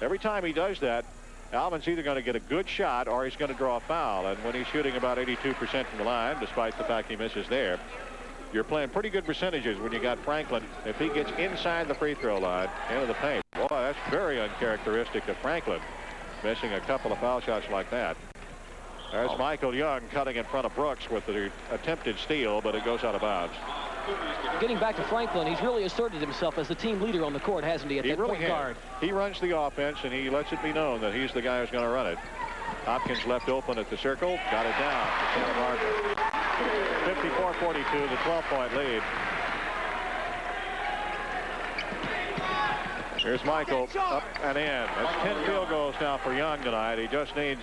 every time he does that, Alvin's either going to get a good shot or he's going to draw a foul. And when he's shooting about 82% from the line, despite the fact he misses there, you're playing pretty good percentages when you got Franklin. If he gets inside the free throw line, into the paint, boy, that's very uncharacteristic of Franklin, missing a couple of foul shots like that. There's Michael Young cutting in front of Brooks with the attempted steal, but it goes out of bounds. Getting back to Franklin, he's really asserted himself as the team leader on the court, hasn't he, at that point guard? He runs the offense, and he lets it be known that he's the guy who's going to run it. Hopkins left open at the circle, got it down to Santa Barbara. 54-42, the 12-point lead. Here's Michael, up and in. That's 10 field goals now for Young tonight. He just needs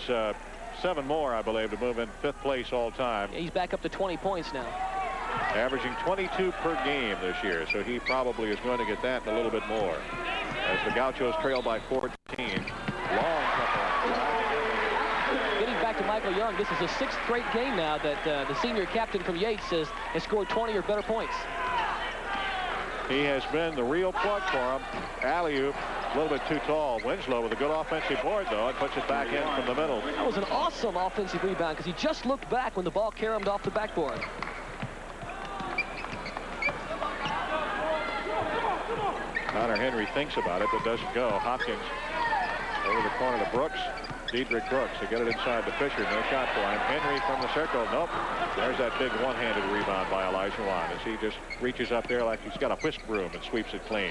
7 more, I believe, to move in 5th place all time. Yeah, he's back up to 20 points now. Averaging 22 per game this year, so he probably is going to get that and a little bit more. As the Gauchos trail by 14. Long couple. Getting back to Michael Young, this is the 6th straight game now that the senior captain from Yates has scored 20 or better points. He has been the real plug for him. Alley-oop, a little bit too tall. Winslow with a good offensive board, though, and puts it back in from the middle. That was an awesome offensive rebound because he just looked back when the ball caromed off the backboard. Connor Henry thinks about it, but doesn't go. Hopkins over the corner to Brooks. Diedrich Brooks. They get it inside to Fisher. No shot for him. Henry from the circle. Nope. There's that big one-handed rebound by Elijah Wan as he just reaches up there like he's got a whisk broom and sweeps it clean.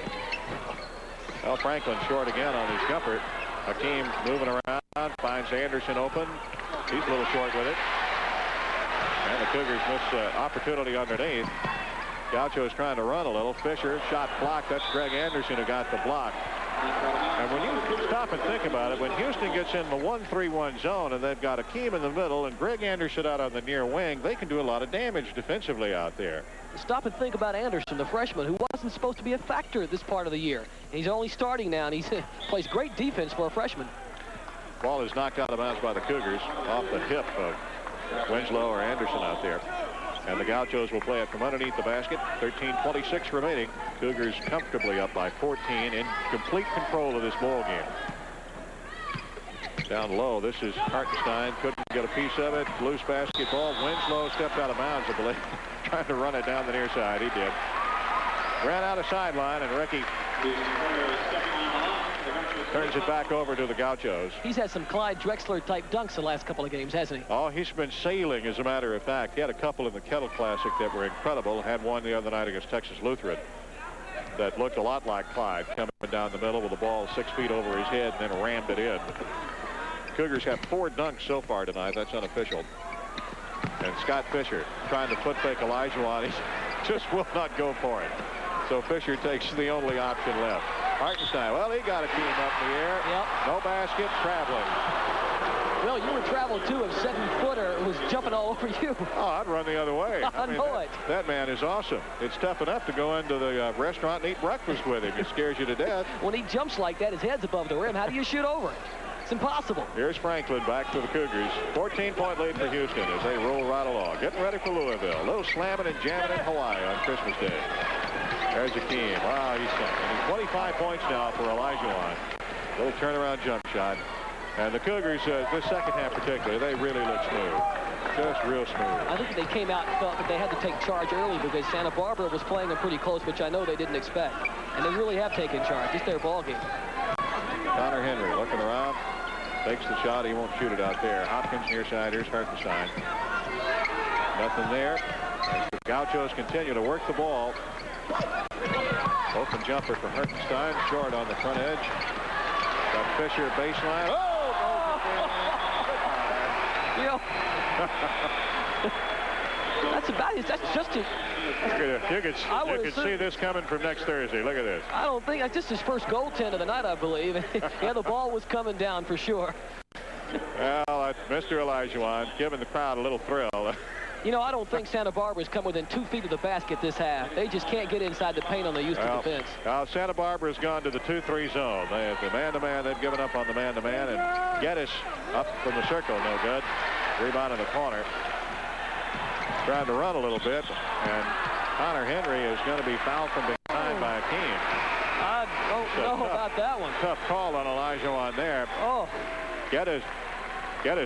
Well, Franklin short again on his jumper. Hakeem moving around. Finds Anderson open. He's a little short with it. And the Cougars miss opportunity underneath. Gaucho's trying to run a little. Fisher, shot blocked. That's Greg Anderson who got the block. And when you stop and think about it, when Houston gets in the 1-3-1 zone and they've got Hakeem in the middle and Greg Anderson out on the near wing, they can do a lot of damage defensively out there. Stop and think about Anderson, the freshman, who wasn't supposed to be a factor this part of the year. And he's only starting now, and he plays great defense for a freshman. Ball is knocked out of bounds by the Cougars off the hip of Winslow or Anderson out there. And the Gauchos will play it from underneath the basket. 13:26 remaining. Cougars comfortably up by 14 in complete control of this ball game. Down low, this is Hartenstein. Couldn't get a piece of it. Loose basketball. Winslow stepped out of bounds, I believe. Trying to run it down the near side. He did. Ran out of sideline, and Ricky turns it back over to the Gauchos. He's had some Clyde Drexler-type dunks the last couple of games, hasn't he? Oh, he's been sailing, as a matter of fact. He had a couple in the Kettle Classic that were incredible. Had one the other night against Texas Lutheran that looked a lot like Clyde, coming down the middle with the ball 6 feet over his head and then rammed it in. Cougars have 4 dunks so far tonight. That's unofficial. And Scott Fisher trying to foot fake Olajuwon. He just will not go for it. So Fisher takes the only option left. Hartenstein, well, he got a team up in the air. Yep. No basket, traveling. Well, you were traveled too. A 7-footer was jumping all over you. Oh, I'd run the other way. I know it. That man is awesome. It's tough enough to go into the restaurant and eat breakfast with him. It scares you to death. When he jumps like that, his head's above the rim. How do you shoot over it? It's impossible. Here's Franklin back to the Cougars. 14-point lead for Houston as they roll right along. Getting ready for Louisville. A little slamming and jamming in Hawaii on Christmas Day. There's Akeem. Wow, he's something. 25 points now for Olajuwon. Little turnaround jump shot. And the Cougars, this second half particularly, they really look smooth. Just real smooth. I think they came out and felt that they had to take charge early because Santa Barbara was playing them pretty close, which I know they didn't expect. And they really have taken charge. It's their ball game. Connor Henry looking around. Takes the shot. He won't shoot it out there. Hopkins near side. Here's Hartenstein. Nothing there. As the Gauchos continue to work the ball. Open jumper for Hartenstein. Short on the front edge. Got Fisher baseline. Oh! You know, that's just a... You could see this coming from next Thursday. Look at this. I don't think that's just his first goaltend of the night, I believe. Yeah, the ball was coming down for sure. Well, Mr. Olajuwon giving the crowd a little thrill. You know, I don't think Santa Barbara's come within 2 feet of the basket this half. They just can't get inside the paint on the Houston defense. Santa Barbara's gone to the 2-3 zone. They have the man-to-man. They've given up on the man-to-man. And Geddes up from the circle, no good. Rebound in the corner. Trying to run a little bit. And Connor Henry is going to be fouled from behind by Akeem. I don't know about that one. Tough call on Olajuwon there. Oh. Geddes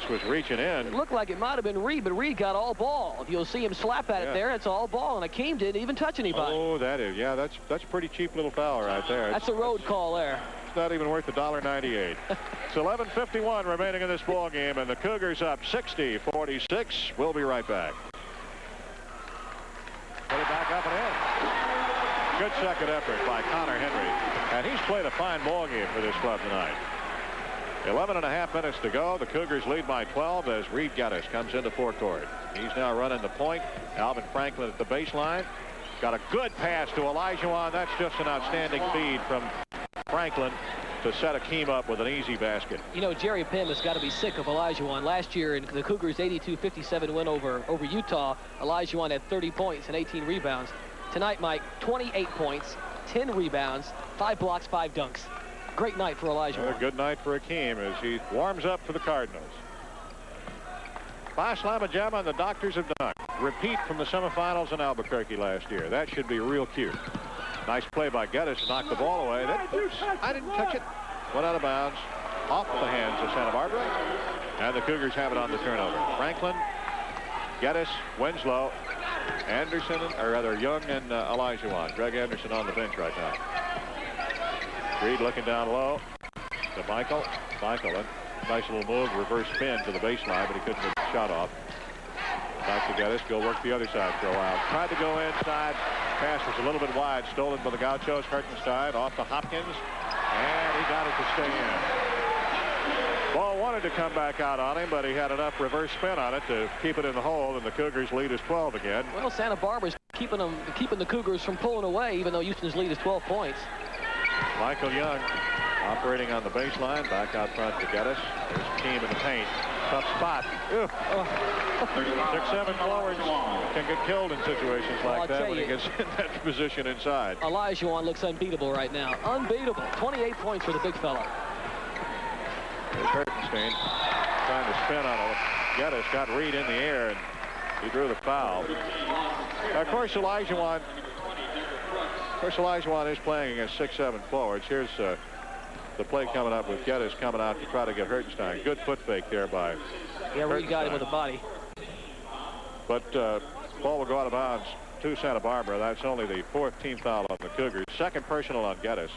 was reaching in. It looked like it might have been Reed, but Reed got all ball. You'll see him slap at it there. It's all ball, and Akeem didn't even touch anybody. Oh, that is. Yeah, that's a pretty cheap little foul right there. That's a road call there. It's not even worth $1.98. It's 11:51 remaining in this ball game, and the Cougars up 60-46. We'll be right back. Put it back up and in. Good second effort by Connor Henry, and he's played a fine ball game for this club tonight. 11.5 minutes to go. The Cougars lead by 12 as Reed Geddes comes into forecourt. He's now running the point. Alvin Franklin at the baseline. Got a good pass to Olajuwon. That's just an outstanding feed from Franklin to set Akeem up with an easy basket. You know, Jerry Pym has got to be sick of Olajuwon. Last year in the Cougars' 82-57 win over Utah, Olajuwon had 30 points and 18 rebounds. Tonight, Mike, 28 points, 10 rebounds, 5 blocks, 5 dunks. Great night for Olajuwon. A good night for Akeem as he warms up for the Cardinals. By Slamma Jam on the Doctors have done. Repeat from the semifinals in Albuquerque last year. That should be real cute. Nice play by Geddes to knock the ball away. I didn't touch it. Went out of bounds. Off the hands of Santa Barbara. And the Cougars have it on the turnover. Franklin, Geddes, Winslow, Anderson, or rather Young and Olajuwon. Greg Anderson on the bench right now. Reed looking down low to Michael. Michael, a nice little move, reverse spin to the baseline, but he couldn't get the shot off. Back to Geddes, go work the other side for a while. Tried to go inside. Pass was a little bit wide, stolen by the Gauchos. Hartenstein off to Hopkins, and he got it to stay in. Ball wanted to come back out on him, but he had enough reverse spin on it to keep it in the hole, and the Cougars lead is 12 again. Well, Santa Barbara's keeping the Cougars from pulling away, even though Houston's lead is 12 points. Michael Young operating on the baseline. Back out front to Geddes. There's Akeem in the paint. Tough spot. 6-7 forwards can get killed in situations like that when he gets in that position inside. Olajuwon looks unbeatable right now. Unbeatable. 28 points for the big fella. There's Hartenstein trying to spin on it. Geddes got Reed in the air, and he drew the foul. Of course, Olajuwon is playing against 6-7 forwards. Here's the play coming up with Geddes coming out to try to get Hartenstein. Good foot fake there by Reed got him with a body. But ball will go out of bounds to Santa Barbara. That's only the 4th team foul on the Cougars. Second personal on Geddes.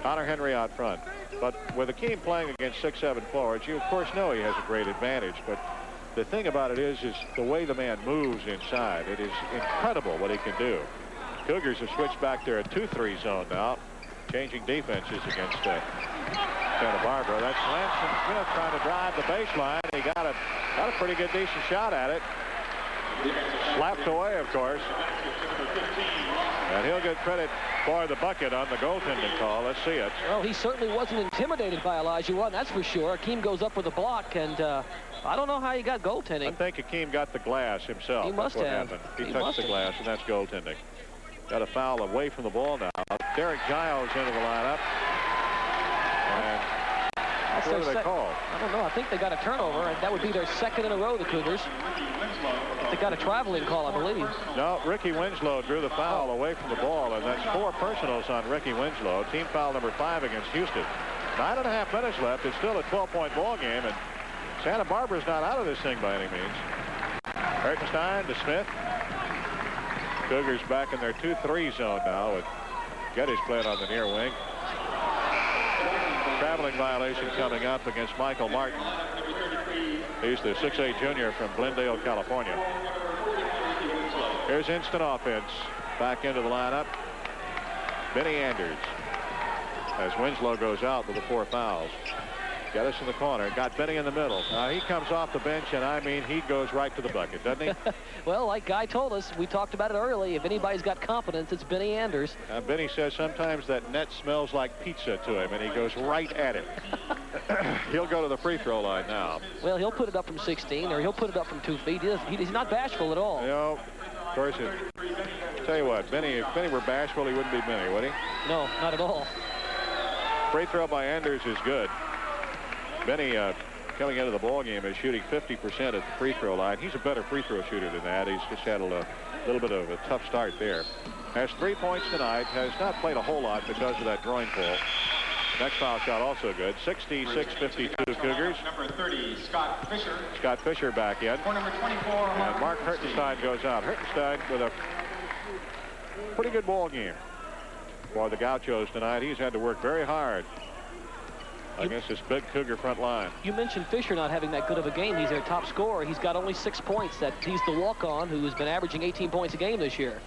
Connor Henry out front. But with Akeem playing against 6-7 forwards, you of course know he has a great advantage. But the thing about it is the way the man moves inside. It is incredible what he can do. Cougars have switched back there a 2-3 zone now, changing defenses against Santa Barbara. That's Lansing Smith trying to drive the baseline. He got a pretty good, decent shot at it. Slapped away, of course. And he'll get credit for the bucket on the goaltending call. Let's see it. Well, he certainly wasn't intimidated by Olajuwon, that's for sure. Akeem goes up with a block, and I don't know how he got goaltending. I think Akeem got the glass himself. He must that's what have. happened. He touched the glass, and that's goaltending. Got a foul away from the ball now. Derek Giles into the lineup. And what do they call? I don't know. I think they got a turnover, and that would be their second in a row, the Cougars. They got a traveling call, I believe. No, Ricky Winslow drew the foul away from the ball, and that's 4 personals on Ricky Winslow. Team foul number 5 against Houston. 9.5 minutes left. It's still a 12-point ball game, and Santa Barbara's not out of this thing by any means. Hertenstein to Smith. Cougars back in their 2-3 zone now with Geddes playing on the near wing. Traveling violation coming up against Michael Martin. He's the 6'8" junior from Glendale, California. Here's instant offense. Back into the lineup. Benny Anders. As Winslow goes out with the 4 fouls. Geddes in the corner. Got Benny in the middle. He comes off the bench, and I mean, he goes right to the bucket, doesn't he? Well, like Guy told us, we talked about it early. If anybody's got confidence, it's Benny Anders. Benny says sometimes that net smells like pizza to him, and he goes right at it. He'll go to the free throw line now. Well, he'll put it up from 16, or he'll put it up from 2 feet. He's not bashful at all. You know, of course, tell you what, Benny, if Benny were bashful, he wouldn't be Benny, would he? No, not at all. Free throw by Anders is good. Benny coming into the ball game is shooting 50% at the free throw line. He's a better free throw shooter than that. He's just had a little bit of a tough start there. Has 3 points tonight. Has not played a whole lot because of that groin pull. Next foul shot also good. 66-52 Cougars. Number 30, Scott Fisher. Scott Fisher back in. For number 24, And Mark Hertenstein goes out. Hertenstein with a pretty good ball game for the Gauchos tonight. He's had to work very hard against this big Cougar front line. You mentioned Fisher not having that good of a game. He's their top scorer. He's got only 6 points. He's the walk-on who has been averaging 18 points a game this year.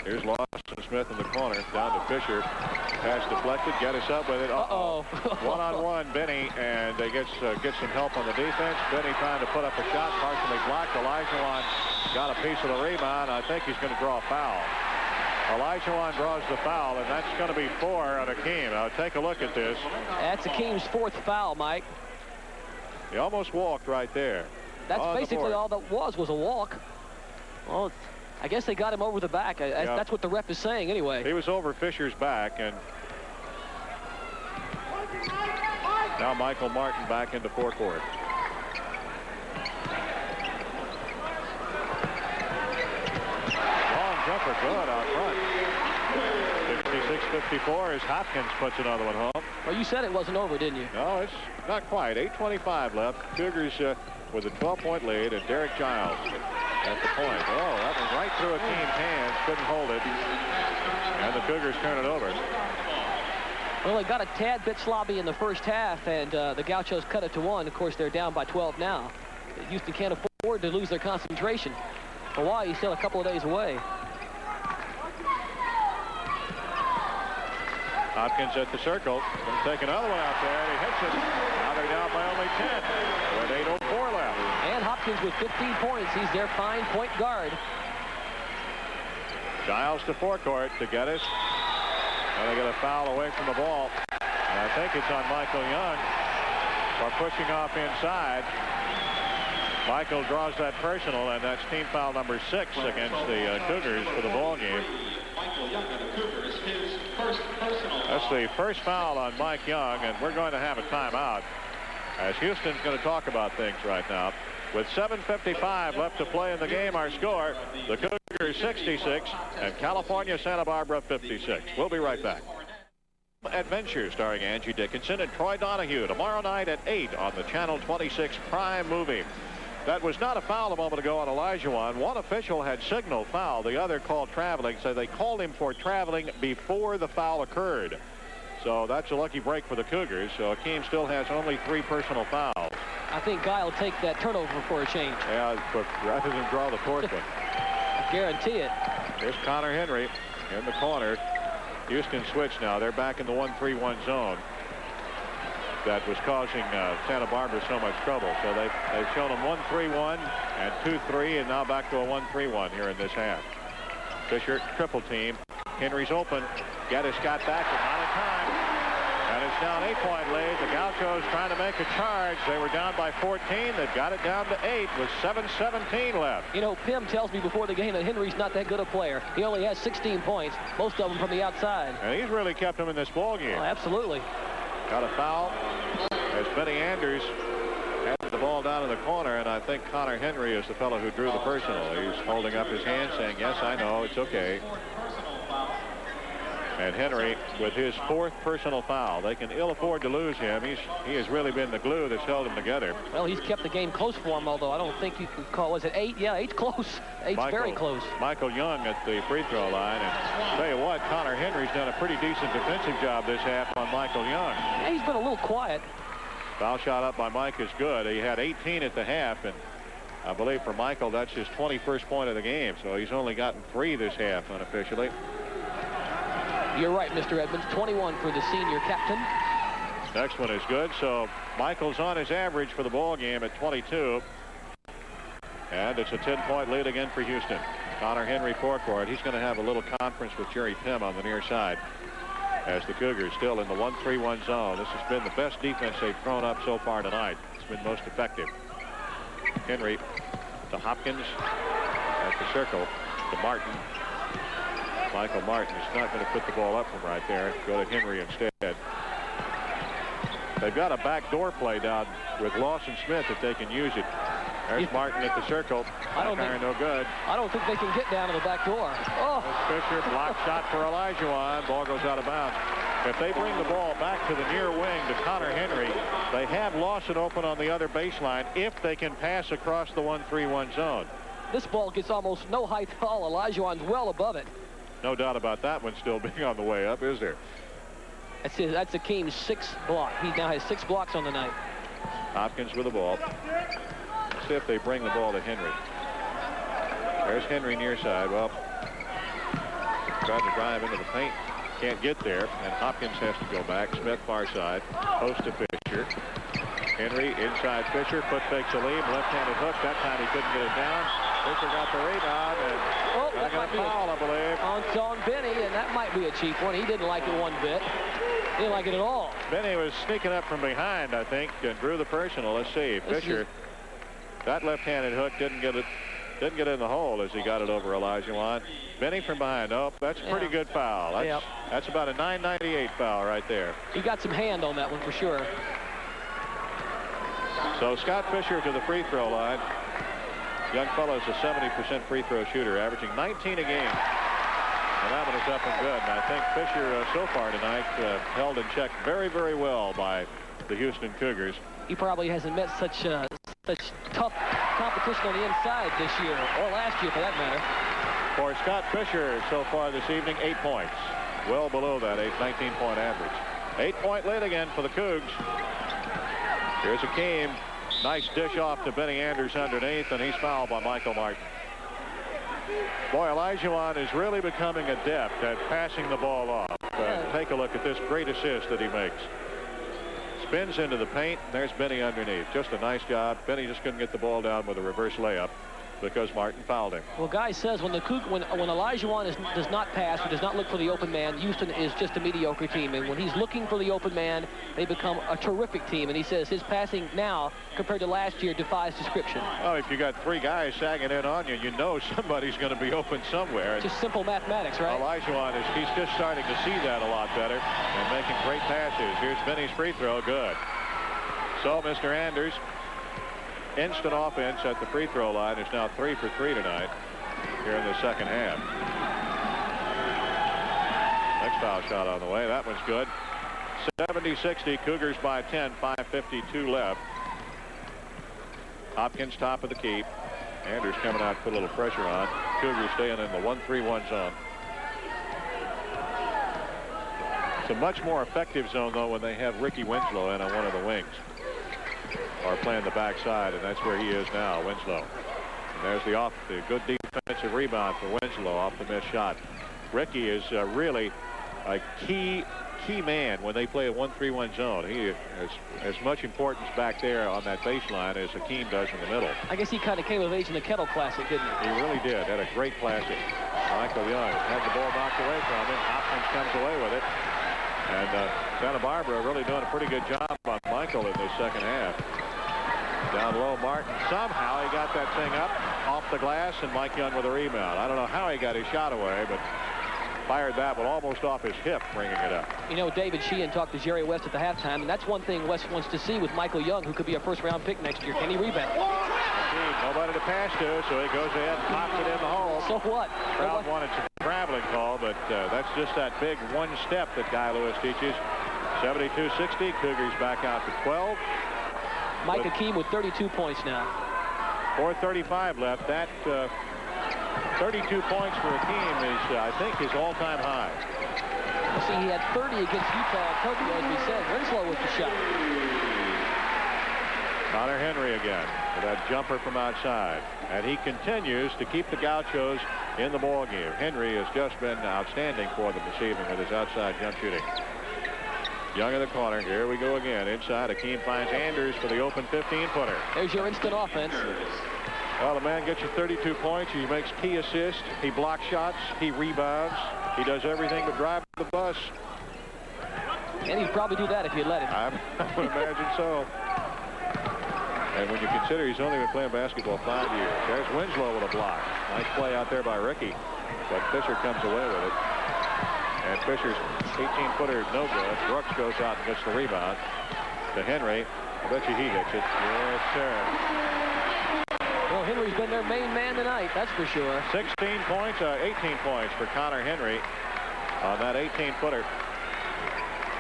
Here's Lawson Smith in the corner. Down to Fisher. Pass deflected. Geddes up with it. Uh-oh. One-on-one, Benny, and they get some help on the defense. Benny trying to put up a shot, partially blocked. Olajuwon got a piece of the rebound. I think he's going to draw a foul. Olajuwon draws the foul, and that's going to be 4 on Akeem. Now take a look at this. That's Akeem's 4th foul, Mike. He almost walked right there. That's basically all that was a walk. Well, I guess they got him over the back. That's what the ref is saying anyway. He was over Fisher's back, and now Michael Martin back into forecourt. Long jumper good out front. 56-54 as Hopkins puts another one home. Well, you said it wasn't over, didn't you? No, it's not quite. 8:25 left. Cougars with a 12-point lead, and Derek Giles at the point. Oh, that was right through Akeem's hands. Couldn't hold it. And the Cougars turn it over. Well, they got a tad bit sloppy in the first half, and the Gauchos cut it to 1. Of course, they're down by 12 now. Houston can't afford to lose their concentration. Hawaii's still a couple of days away. Hopkins at the circle. Going to take another one out there, and he hits it. Now they're down by only 10 with 8:04 left. And Hopkins with 15 points. He's their fine point guard. Giles to forecourt to Geddes. And they get a foul away from the ball. And I think it's on Michael Young for pushing off inside. Michael draws that personal, and that's team foul number 6 against the Cougars for the ball game. Michael Young of the Cougars, his first personal. That's the first foul on Mike Young, and we're going to have a timeout as Houston's going to talk about things right now. With 7:55 left to play in the game, our score, the Cougars 66 and California Santa Barbara 56. We'll be right back. Adventure starring Angie Dickinson and Troy Donahue tomorrow night at 8 on the Channel 26 Prime movie. That was not a foul a moment ago on Olajuwon. One official had signaled foul. The other called traveling, so they called him for traveling before the foul occurred. So that's a lucky break for the Cougars. So Akeem still has only 3 personal fouls. I think Guy will take that turnover for a change. Yeah, but rather than draw the 4th one. I guarantee it. Here's Connor Henry in the corner. Houston switch now. They're back in the 1-3-1 zone. that was causing Santa Barbara so much trouble. So they've shown them 1-3-1 and 2-3, and now back to a 1-3-1 here in this half. Fisher triple team. Henry's open. Geddes got back, but not in time. And it's now an 8-point lead. The Gauchos trying to make a charge. They were down by 14. They've got it down to 8 with 7:17 left. You know, Pim tells me before the game that Henry's not that good a player. He only has 16 points, most of them from the outside. And he's really kept him in this ball game. Oh, absolutely. Got a foul as Benny Anders had the ball down in the corner, and I think Connor Henry is the fellow who drew the personal. He's holding up his hand saying, yes, I know, it's okay. And Henry with his 4th personal foul. They can ill afford to lose him. He has really been the glue that's held them together. Well, he's kept the game close for him, although I don't think you can call, was it 8? Yeah, 8's close. 8's very close. Michael Young at the free throw line. And tell you what, Connor Henry's done a pretty decent defensive job this half on Michael Young. Yeah, he's been a little quiet. Foul shot up by Mike is good. He had 18 at the half, and I believe for Michael that's his 21st point of the game. So he's only gotten 3 this half unofficially. You're right, Mr. Edmonds. 21 for the senior captain. Next one is good. So Michael's on his average for the ball game at 22. And it's a 10-point lead again for Houston. Connor Henry forecourt. He's going to have a little conference with Jerry Pim on the near side as the Cougars still in the 1-3-1 zone. This has been the best defense they've thrown up so far tonight. It's been most effective. Henry to Hopkins at the circle to Martin. Michael Martin is not going to put the ball up from right there. Go to Henry instead. They've got a backdoor play down with Lawson Smith if they can use it. There's Martin at the circle. No good. I don't think they can get down to the back door. Oh. Fisher block shot for Olajuwon. Ball goes out of bounds. If they bring the ball back to the near wing to Connor Henry, they have Lawson open on the other baseline if they can pass across the 1-3-1 zone. This ball gets almost no height at all. Olajuwon's well above it. No doubt about that one still being on the way up, is there? That's Akeem's 6th block. He now has 6 blocks on the night. Hopkins with the ball. Let's see if they bring the ball to Henry. There's Henry near side. Well, tried to drive into the paint. Can't get there. And Hopkins has to go back. Smith far side. Post to Fisher. Henry inside Fisher. Foot fake Salim. Left-handed hook. That time he couldn't get it down. Fisher got the rebound. And that might be foul, I believe. On Benny, and that might be a cheap one. He didn't like it one bit. He didn't like it at all. Benny was sneaking up from behind, I think, and drew the personal. Let's see. Fisher, that left-handed hook didn't get it in the hole as he got it over Olajuwon. Benny from behind. Oh, that's a pretty good foul. That's about a 998 foul right there. He got some hand on that one for sure. So Scott Fisher to the free throw line. Young fellow is a 70% free throw shooter, averaging 19 a game. And that one is up and good. And I think Fisher so far tonight held in check very, very well by the Houston Cougars. He probably hasn't met such tough competition on the inside this year, or last year for that matter. For Scott Fisher so far this evening, 8 points. Well below that 19-point average. 8-point lead again for the Cougs. Here's Akeem. Nice dish off to Benny Anders underneath, and he's fouled by Michael Martin. Boy, Olajuwon is really becoming adept at passing the ball off. Take a look at this great assist that he makes. Spins into the paint, and there's Benny underneath. Just a nice job. Benny just couldn't get the ball down with a reverse layup because Martin fouled him. Well, Guy says when Olajuwon does not pass or does not look for the open man, Houston is just a mediocre team. And when he's looking for the open man, they become a terrific team. And he says his passing now compared to last year defies description. Oh, if you got 3 guys sagging in on you, you know somebody's going to be open somewhere. Just simple mathematics, right? Olajuwon he's just starting to see that a lot better and making great passes. Here's Benny's free throw, good. So Mr. Anders, instant offense at the free throw line, is now 3 for 3 tonight here in the second half. Next foul shot on the way. That one's good. 70-60, Cougars by 10, 5:52 left. Hopkins top of the key. Anders coming out, put a little pressure on. Cougars staying in the 1-3-1 zone. It's a much more effective zone, though, when they have Ricky Winslow in on one of the wings. Or playing the backside, and that's where he is now, Winslow. And there's the good defensive rebound for Winslow off the missed shot. Ricky is really a key key man when they play a 1-3-1 zone. He has as much importance back there on that baseline as Hakeem does in the middle. I guess he kind of came of age in the Kettle Classic, didn't he? He really did. Had a great classic. Michael Young had the ball knocked away from him. Hopkins comes away with it. And Santa Barbara really doing a pretty good job on Michael in the second half. Down low, Martin. Somehow he got that thing up off the glass, and Mike Young with a rebound. I don't know how he got his shot away, but fired that one almost off his hip, bringing it up. You know, David Sheehan talked to Jerry West at the halftime, and that's one thing West wants to see with Michael Young, who could be a first-round pick next year. Can he rebound? Indeed, nobody to pass to, so he goes ahead and pops it in the hole. So what? Crowd wanted some traveling call, but that's just that big one step that Guy Lewis teaches. 72-60, Cougars back out to 12. Mike Hakeem with 32 points now. 4:35 left. That 32 points for Hakeem is, I think, his all-time high. See, he had 30 against Utah and Tokyo, as we said. Winslow with the shot. Connor Henry again with that jumper from outside. And he continues to keep the Gauchos in the ballgame. Henry has just been outstanding for them this evening with his outside jump shooting. Young in the corner. Here we go again. Inside, Hakeem finds Anders for the open 15-footer. There's your instant offense. Well, the man gets you 32 points. He makes key assists. He blocks shots. He rebounds. He does everything but drive the bus. And he'd probably do that if you let him. I would imagine so. And when you consider he's only been playing basketball 5 years. There's Winslow with a block. Nice play out there by Ricky. But Fisher comes away with it. And Fisher's 18-footer no good. Brooks goes out and gets the rebound to Henry. I bet you he hits it. Yes, sir. Well, Henry's been their main man tonight, that's for sure. 16 points, 18 points for Connor Henry on that 18-footer.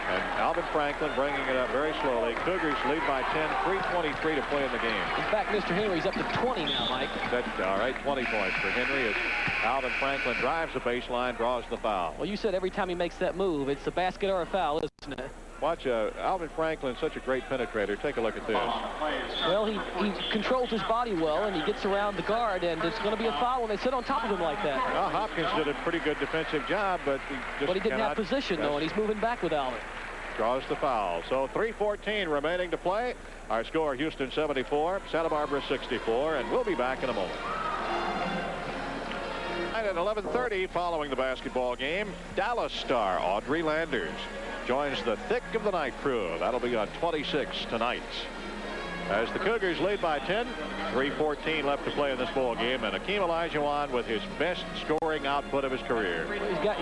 And Alvin Franklin bringing it up very slowly. Cougars lead by 10, 3:23 to play in the game. In fact, Mr. Henry's up to 20 now, Mike. That's all right, 20 points for Henry as Alvin Franklin drives the baseline, draws the foul. Well, you said every time he makes that move, it's a basket or a foul, isn't it? Watch Alvin Franklin, such a great penetrator. Take a look at this. Well, he controls his body well, and he gets around the guard, and it's going to be a foul when they sit on top of him like that. Well, Hopkins did a pretty good defensive job, but he didn't have position, though, and he's moving back with Alvin. Draws the foul. So 3:14 remaining to play. Our score, Houston 74, Santa Barbara 64, and we'll be back in a moment. At 11:30 following the basketball game, Dallas star Audrey Landers joins the thick of the night crew. That'll be on 26 tonight. As the Cougars lead by 10, 3:14 left to play in this ball game, and Hakeem Olajuwon with his best scoring output of his career.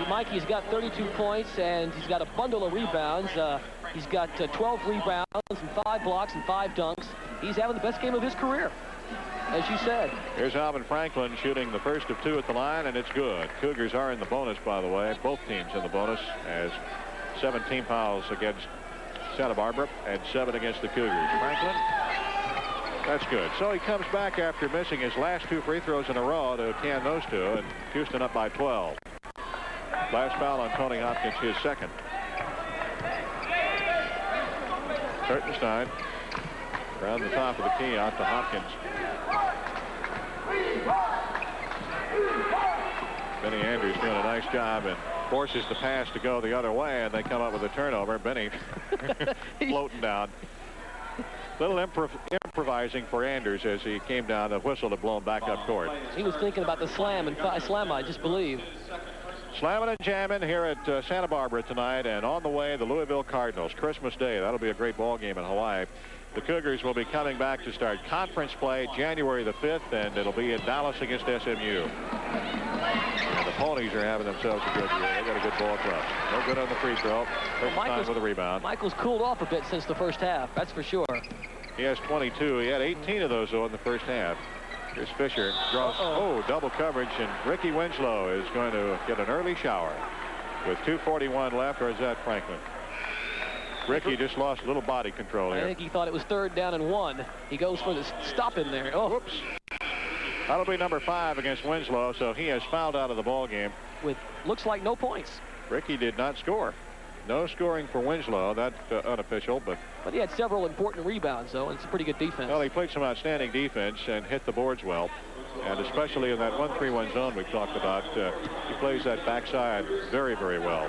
Mikey's got 32 points, and he's got a bundle of rebounds. He's got 12 rebounds and 5 blocks and 5 dunks. He's having the best game of his career, as you said. Here's Alvin Franklin shooting the first of 2 at the line, and it's good. Cougars are in the bonus, by the way. Both teams in the bonus, as 17 fouls against Santa Barbara and 7 against the Cougars. Franklin, that's good. So he comes back after missing his last 2 free throws in a row to can those 2, and Houston up by 12. Last foul on Tony Hopkins, his second. Kurtenstein around the top of the key out to Hopkins. Benny Andrews doing a nice job and forces the pass to go the other way, and they come up with a turnover. Benny floating down. Little improvising for Anders as he came down. The whistle had blown back up court. He was thinking about the slam, I just believe. Slamming and jamming here at Santa Barbara tonight, and on the way, the Louisville Cardinals. Christmas Day. That'll be a great ball game in Hawaii. The Cougars will be coming back to start conference play January the 5th, and it'll be in Dallas against SMU. And the Ponies are having themselves a good year. They got a good ball club. No good on the free throw. First time with a rebound. Michael's cooled off a bit since the first half, that's for sure. He has 22. He had 18 of those, though, in the first half. Here's Fisher. Draws, double coverage, and Ricky Winslow is going to get an early shower with 2:41 left, or is that Franklin? Ricky just lost a little body control here. I think he thought it was 3rd down and 1. He goes for the stop in there. Oh, whoops. That'll be number 5 against Winslow, so he has fouled out of the ball game. With looks like no points. Ricky did not score. No scoring for Winslow. That's unofficial, but he had several important rebounds, though, and it's a pretty good defense. Well, he played some outstanding defense and hit the boards well. And especially in that 1-3-1 zone we talked about, he plays that backside very, very well.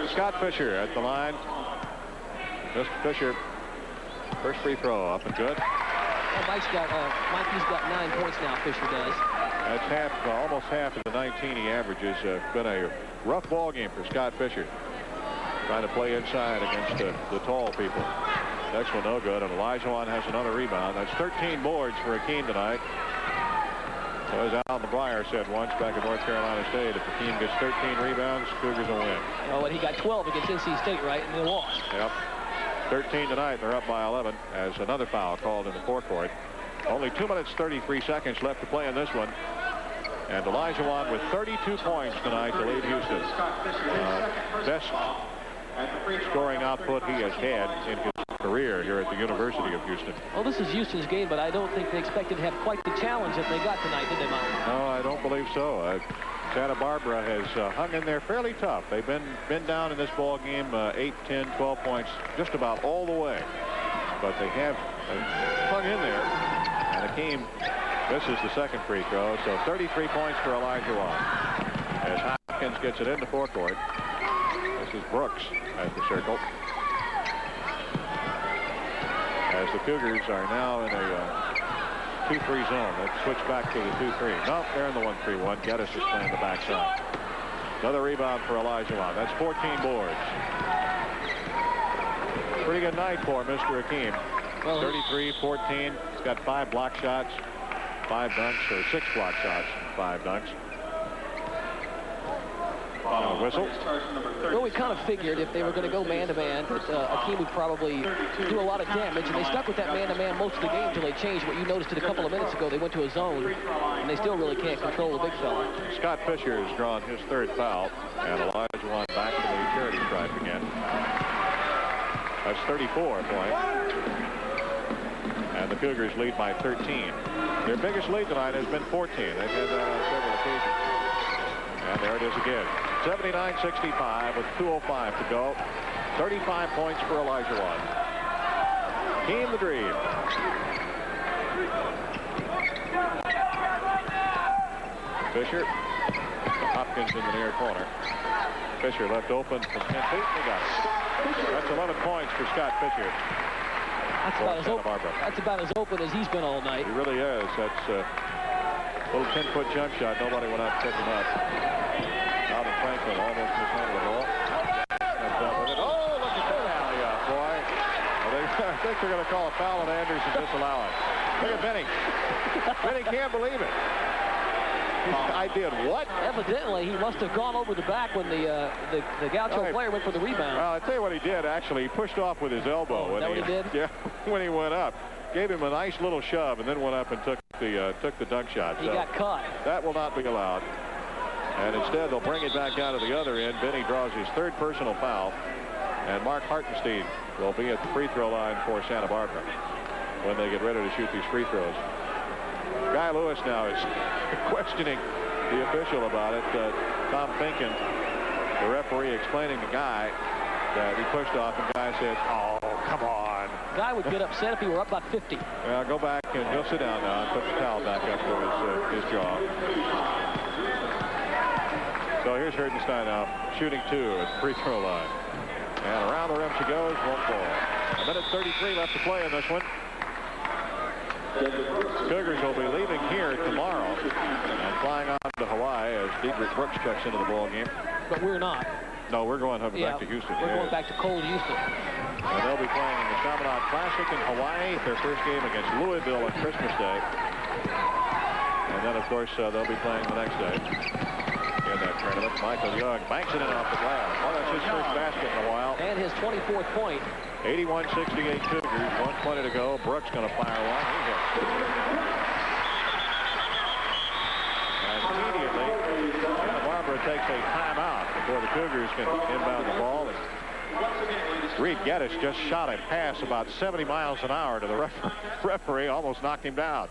Scott Fisher at the line. Mr. Fisher, first free throw up and good. Well, Mikey's got 9 points now, Fisher does. That's half, almost half of the 19 he averages. Been a rough ball game for Scott Fisher. Trying to play inside against the tall people. Next one no good, and Olajuwon has another rebound. That's 13 boards for Hakeem tonight. So as Al McGuire said once back at North Carolina State, if Hakeem gets 13 rebounds, Cougars will win. Oh, and he got 12 against NC State, right? And they lost. Yep. 13 tonight. They're up by 11 as another foul called in the forecourt. Only 2 minutes 33 seconds left to play in this one. And Olajuwon with 32 points tonight to lead Houston. Best scoring output he has had in his career here at the University of Houston. Well, this is Houston's game, but I don't think they expected to have quite the challenge that they got tonight, did they, Mike? No, I don't believe so. Santa Barbara has hung in there fairly tough. They've been down in this ball game 8, 10, 12 points just about all the way. But they have hung in there. And Hakeem, this is the second free throw, so 33 points for Olajuwon. As Hopkins gets it into forecourt. This is Brooks at the circle. As the Cougars are now in a 2-3 zone. Let's switch back to the 2-3. No, they're in the 1-3-1. Geddes is playing the backside. Another rebound for Olajuwon. That's 14 boards. Pretty good night for Mr. Hakeem. 33, 14. He's got 5 block shots, 5 dunks, or 6 block shots, 5 dunks. Whistle. Well, we kind of figured if they were going to go man-to-man, that Hakeem would probably do a lot of damage, and they stuck with that man-to-man most of the game until they changed. What you noticed it a couple of minutes ago, they went to a zone, and they still really can't control the big fella. Scott Fisher has drawn his 3rd foul, and Olajuwon back to the charity stripe again. That's 34 points. And the Cougars lead by 13. Their biggest lead tonight has been 14. They've had that on several occasions. And there it is again. 79-65 with 2:05 to go. 35 points for Olajuwon. Team the dream. Fisher. Hopkins in the near corner. Fisher left open from 10 feet. He got it. That's 11 points for Scott Fisher. That's about as open as he's been all night. He really is. That's a little 10-foot jump shot. Nobody went out to pick him up. Alvin Franklin almost mishandled the ball. Oh, look at that alley-oop, boy. Well, I think they're going to call a foul on Anderson and disallow it. Look at Benny. Benny can't believe it. I did what? Evidently, he must have gone over the back when the Gaucho player went for the rebound. Well, I'll tell you what he did, actually. He pushed off with his elbow. Oh, is that what he did? Yeah, when he went up. Gave him a nice little shove and then went up and took the dunk shot. He got caught. That will not be allowed. And instead, they'll bring it back out of the other end. Benny draws his 3rd personal foul. And Mark Hartenstein will be at the free throw line for Santa Barbara when they get ready to shoot these free throws. Guy Lewis now is questioning the official about it. Tom Finken, the referee, explaining to Guy that he pushed off, and Guy says, "Oh, come on." Guy would get upset if he were up by 50. Well, go back and he'll sit down now and put the towel back up for his jaw. So here's Hartenstein now, shooting 2 at the free throw line. And around the rim she goes, won't fall. 1:33 left to play in this one. Cougars will be leaving here tomorrow and flying on to Hawaii as Diedrich Brooks checks into the ball game. But we're not. No, we're going back to Houston. We're going back to cold Houston. And they'll be playing in the Chaminade Classic in Hawaii. Their first game against Louisville on Christmas Day. And then, of course, they'll be playing the next day in that tournament. Michael Young banks it in off the glass. Oh, that's his first basket in a while. And his 24th point. 81-68 Cougars. 1:20 to go. Brooks going to fire one. He hits. And immediately, Santa Barbara takes a timeout before the Cougars can inbound the ball. And Reed Geddes just shot a pass about 70 miles an hour to the referee, almost knocked him down.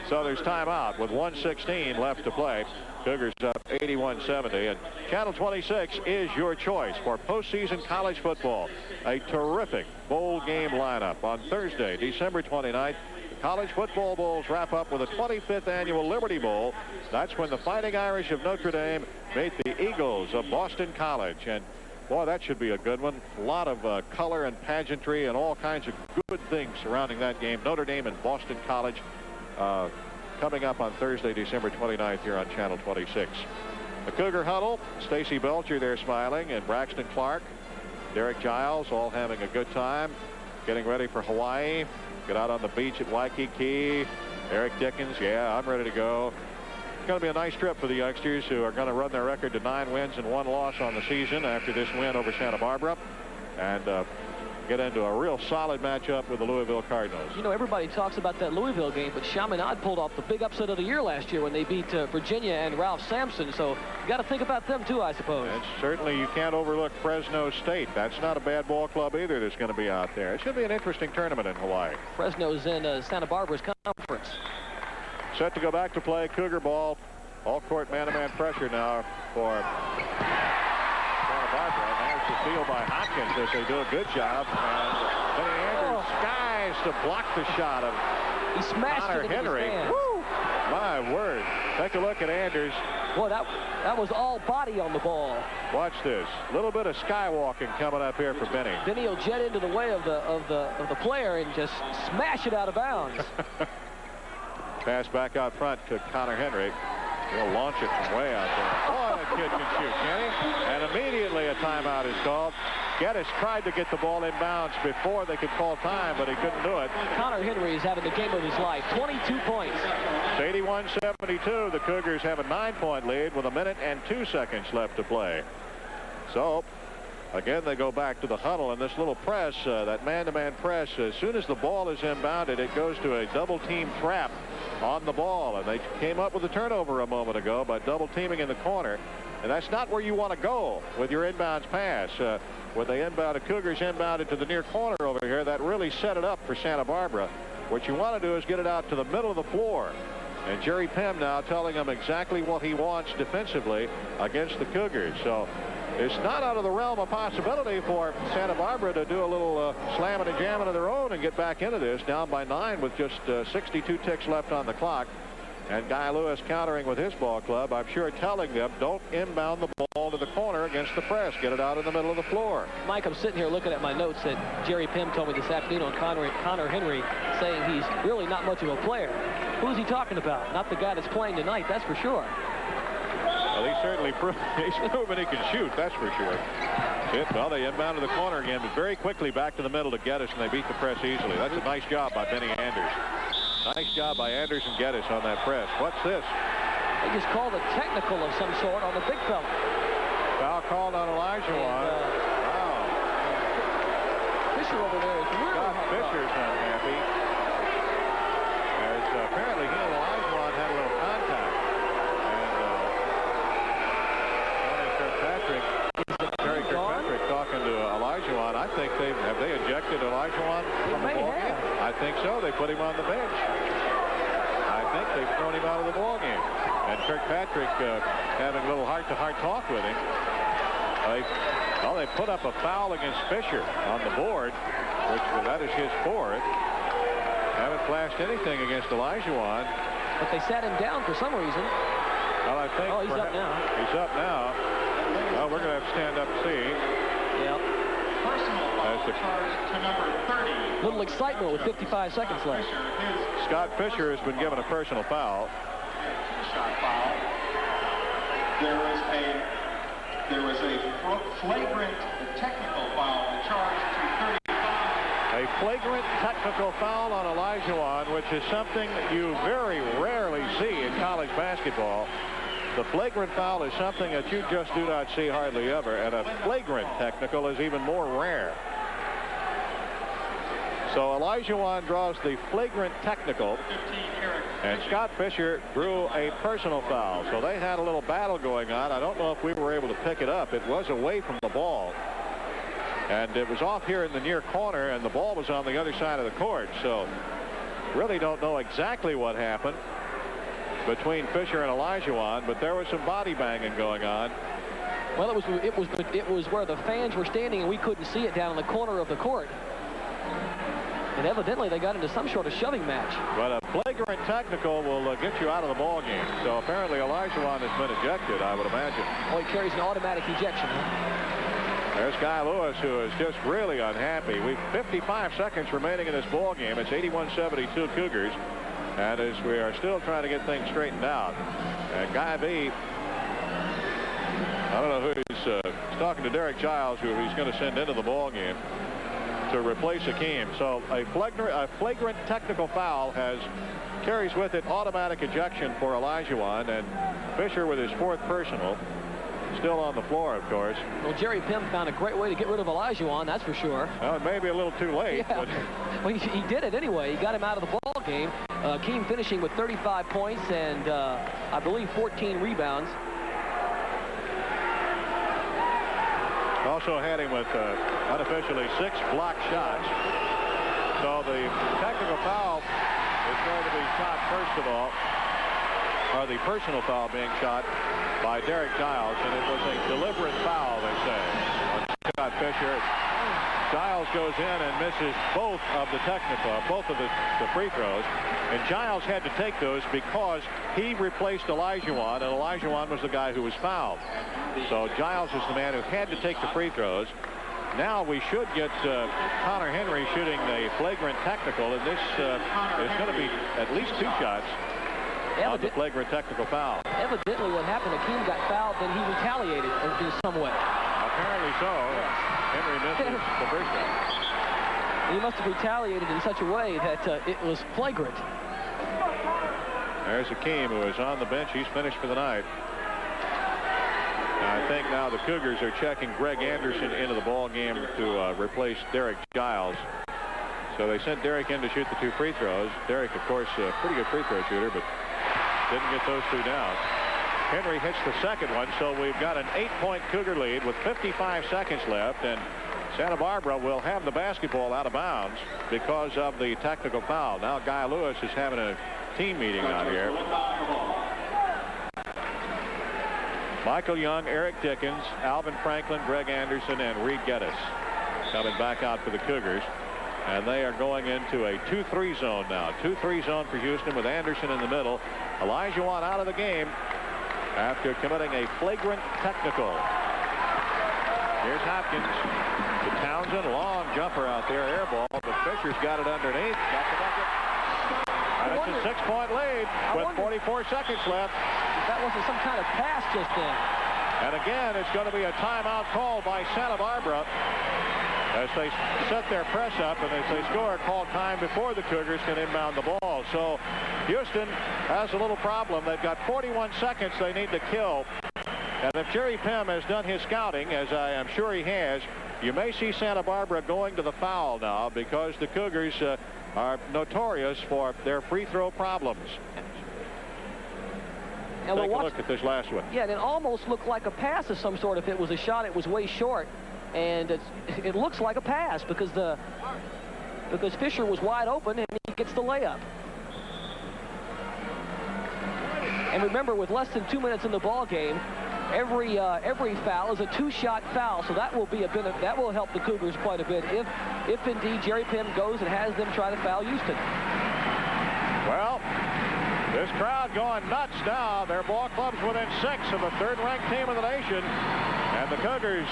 So there's timeout with 1:16 left to play. Cougars up 81-70, and Channel 26 is your choice for postseason college football. A terrific bowl game lineup on Thursday, December 29th. The College Football Bowls wrap up with a 25th annual Liberty Bowl. That's when the Fighting Irish of Notre Dame meet the Eagles of Boston College. And Boy, that should be a good one. A lot of color and pageantry and all kinds of good things surrounding that game. Notre Dame and Boston College coming up on Thursday, December 29th here on Channel 26. The Cougar huddle, Stacy Belcher there smiling, and Braxton Clark, Derek Giles all having a good time, getting ready for Hawaii. Get out on the beach at Waikiki. Eric Dickens, yeah, I'm ready to go. It's going to be a nice trip for the youngsters who are going to run their record to 9 wins and 1 loss on the season after this win over Santa Barbara, and get into a real solid matchup with the Louisville Cardinals. You know, everybody talks about that Louisville game, but Chaminade pulled off the big upset of the year last year when they beat Virginia and Ralph Sampson. So you got to think about them too, I suppose. And certainly you can't overlook Fresno State. That's not a bad ball club either that's going to be out there. It should be an interesting tournament in Hawaii. Fresno's in Santa Barbara's conference. Set to go back to play. Cougar ball. All court man-to-man pressure now for Santa Barbara. And there's the steal by Hopkins as they do a good job. And Benny Andrews skies to block the shot of He smashed Connor it into Henry. his hands. Woo! My word. Take a look at Andrews. Boy, that was all body on the ball. Watch this. A little bit of skywalking coming up here for Benny. Benny will jet into the way of the player and just smash it out of bounds. Pass back out front to Connor Henry. He'll launch it from way out there. Oh, that kid can shoot, can he? And immediately a timeout is called. Geddes tried to get the ball in bounds before they could call time, but he couldn't do it. Connor Henry is having the game of his life. 22 points. It's 81-72. The Cougars have a 9-point lead with 1 minute and 2 seconds left to play. So, again, they go back to the huddle, and this little press, that man-to-man press, as soon as the ball is inbounded, it goes to a double-team trap on the ball, and they came up with a turnover a moment ago by double-teaming in the corner, and that's not where you want to go with your inbounds pass. When they inbounded, Cougars inbounded to the near corner over here, that really set it up for Santa Barbara. What you want to do is get it out to the middle of the floor. And Jerry Pym now telling them exactly what he wants defensively against the Cougars. So it's not out of the realm of possibility for Santa Barbara to do a little slamming and jamming of their own and get back into this, down by 9 with just 62 ticks left on the clock. And Guy Lewis countering with his ball club, I'm sure telling them, don't inbound the ball to the corner against the press. Get it out in the middle of the floor. Mike, I'm sitting here looking at my notes that Jerry Pym told me this afternoon on Connor Henry, saying he's really not much of a player. Who's he talking about? Not the guy that's playing tonight, that's for sure. Well, he's certainly proven he can shoot, that's for sure. Well, they inbounded the corner again, but very quickly back to the middle to Geddes, and they beat the press easily. That's a nice job by Benny Andrews. Nice job by Andrews and Geddes on that press. What's this? They just called a technical of some sort on the big fella. Foul called on Elijah Wan. Wow. Fisher over there is really Scott Fisher's unhappy. As apparently he and Elijah Wan had a little contact. And Terry Kirkpatrick talking to Elijah Wan. I think have they ejected Elijah Wan from the ball game? I think so. They put him on the bench. I think they've thrown him out of the ball game. And Kirkpatrick having a little heart-to-heart talk with him. They put up a foul against Fisher on the board, which that is his fourth. Haven't flashed anything against Elijah Wan. But they sat him down for some reason. Well, I think he's up now. He's up now. Well, we're going to have to stand up and see. Yeah. Personal foul charged to number 30. Little excitement with 55 seconds left. Scott Fisher has been given a personal foul. Shot foul. There was a flagrant technical foul charged to 35. A flagrant technical foul on Elijah Wan, which is something you very rarely see in college basketball. The flagrant foul is something that you just do not see hardly ever, and a flagrant technical is even more rare. So Elijah Wan draws the flagrant technical, and Scott Fisher drew a personal foul. So they had a little battle going on. I don't know if we were able to pick it up. It was away from the ball, and it was off here in the near corner, and the ball was on the other side of the court. So really don't know exactly what happened between Fisher and Elijah Wan, but there was some body banging going on. Well, it was where the fans were standing and we couldn't see it down in the corner of the court. And evidently they got into some sort of shoving match. But a flagrant technical will get you out of the ball game. So apparently Elijah Wan has been ejected, I would imagine. Oh, he carries an automatic ejection. Huh? There's Guy Lewis, who is just really unhappy. We've 55 seconds remaining in this ball game. It's 81-72 Cougars. And as we are still trying to get things straightened out. And Guy V, I don't know who he's talking to Derek Giles, who he's going to send into the ball game to replace Hakeem. So a flagrant technical foul carries with it automatic ejection for Olajuwon, and Fisher with his 4th personal. Still on the floor, of course. Well, Jerry Pym found a great way to get rid of Olajuwon, that's for sure. Well, it may be a little too late. Yeah. But well, he did it anyway. He got him out of the ball game. Keem finishing with 35 points and I believe 14 rebounds. Also had him with unofficially 6 block shots. So the technical foul is going to be shot first of all, or the personal foul being shot by Derek Giles, and it was a deliberate foul, they say, on Scott Fisher. Giles goes in and misses both of the free throws, and Giles had to take those because he replaced Olajuwon, and Olajuwon was the guy who was fouled. So Giles is the man who had to take the free throws. Now we should get Connor Henry shooting a flagrant technical, and this is going to be at least 2 shots on the flagrant technical foul. Evidently what happened, Hakeem got fouled, then he retaliated in some way. Apparently so. Yes. Henry misses the first one. He must have retaliated in such a way that it was flagrant. There's Hakeem, who is on the bench. He's finished for the night. I think now the Cougars are checking Greg Anderson into the ball game to replace Derek Giles. So they sent Derek in to shoot the 2 free throws. Derek, of course, a pretty good free throw shooter, but didn't get those 2 down. Henry hits the second one, so we've got an 8-point Cougar lead with 55 seconds left, and Santa Barbara will have the basketball out of bounds because of the technical foul. Now Guy Lewis is having a team meeting out here. Michael Young, Eric Dickens, Alvin Franklin, Greg Anderson, and Reed Geddes coming back out for the Cougars. And they are going into a 2-3 zone now. 2-3 zone for Houston with Anderson in the middle. Olajuwon out of the game after committing a flagrant technical. Here's Hopkins to Townsend. Long jumper out there. Air ball, but Fisher's got it underneath. Got the bucket. And it's a 6-point lead with 44 seconds left. That wasn't some kind of pass just then. And again, it's going to be a timeout called by Santa Barbara as they set their press up, and as they score, call time before the Cougars can inbound the ball. So Houston has a little problem. They've got 41 seconds they need to kill. And if Jerry Pym has done his scouting, as I am sure he has, you may see Santa Barbara going to the foul now because the Cougars are notorious for their free throw problems. And Take a look at this last one. Yeah, and it almost looked like a pass of some sort. If it was a shot, it was way short. And it looks like a pass because Fisher was wide open and he gets the layup. And remember, with less than 2 minutes in the ball game, every foul is a 2-shot foul, so that will be that will help the Cougars quite a bit if indeed Jerry Pym goes and has them try to foul Houston. Well, this crowd going nuts now. Their ball club's within 6 of the 3rd-ranked team in the nation, and the Cougars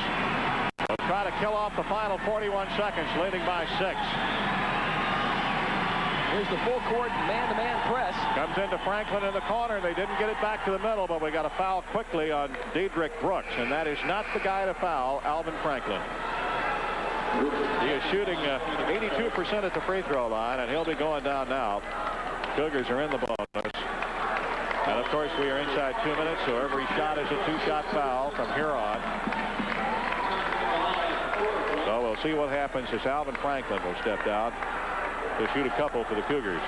will try to kill off the final 41 seconds, leading by 6. Here's the full court man-to-man press. Comes into Franklin in the corner. They didn't get it back to the middle, but we got a foul quickly on Diedrich Brooks, and that is not the guy to foul, Alvin Franklin. He is shooting 82% at the free throw line, and he'll be going down now. Cougars are in the bonus. And, of course, we are inside 2 minutes, so every shot is a 2-shot foul from here on. So we'll see what happens as Alvin Franklin will step down to shoot a couple for the Cougars.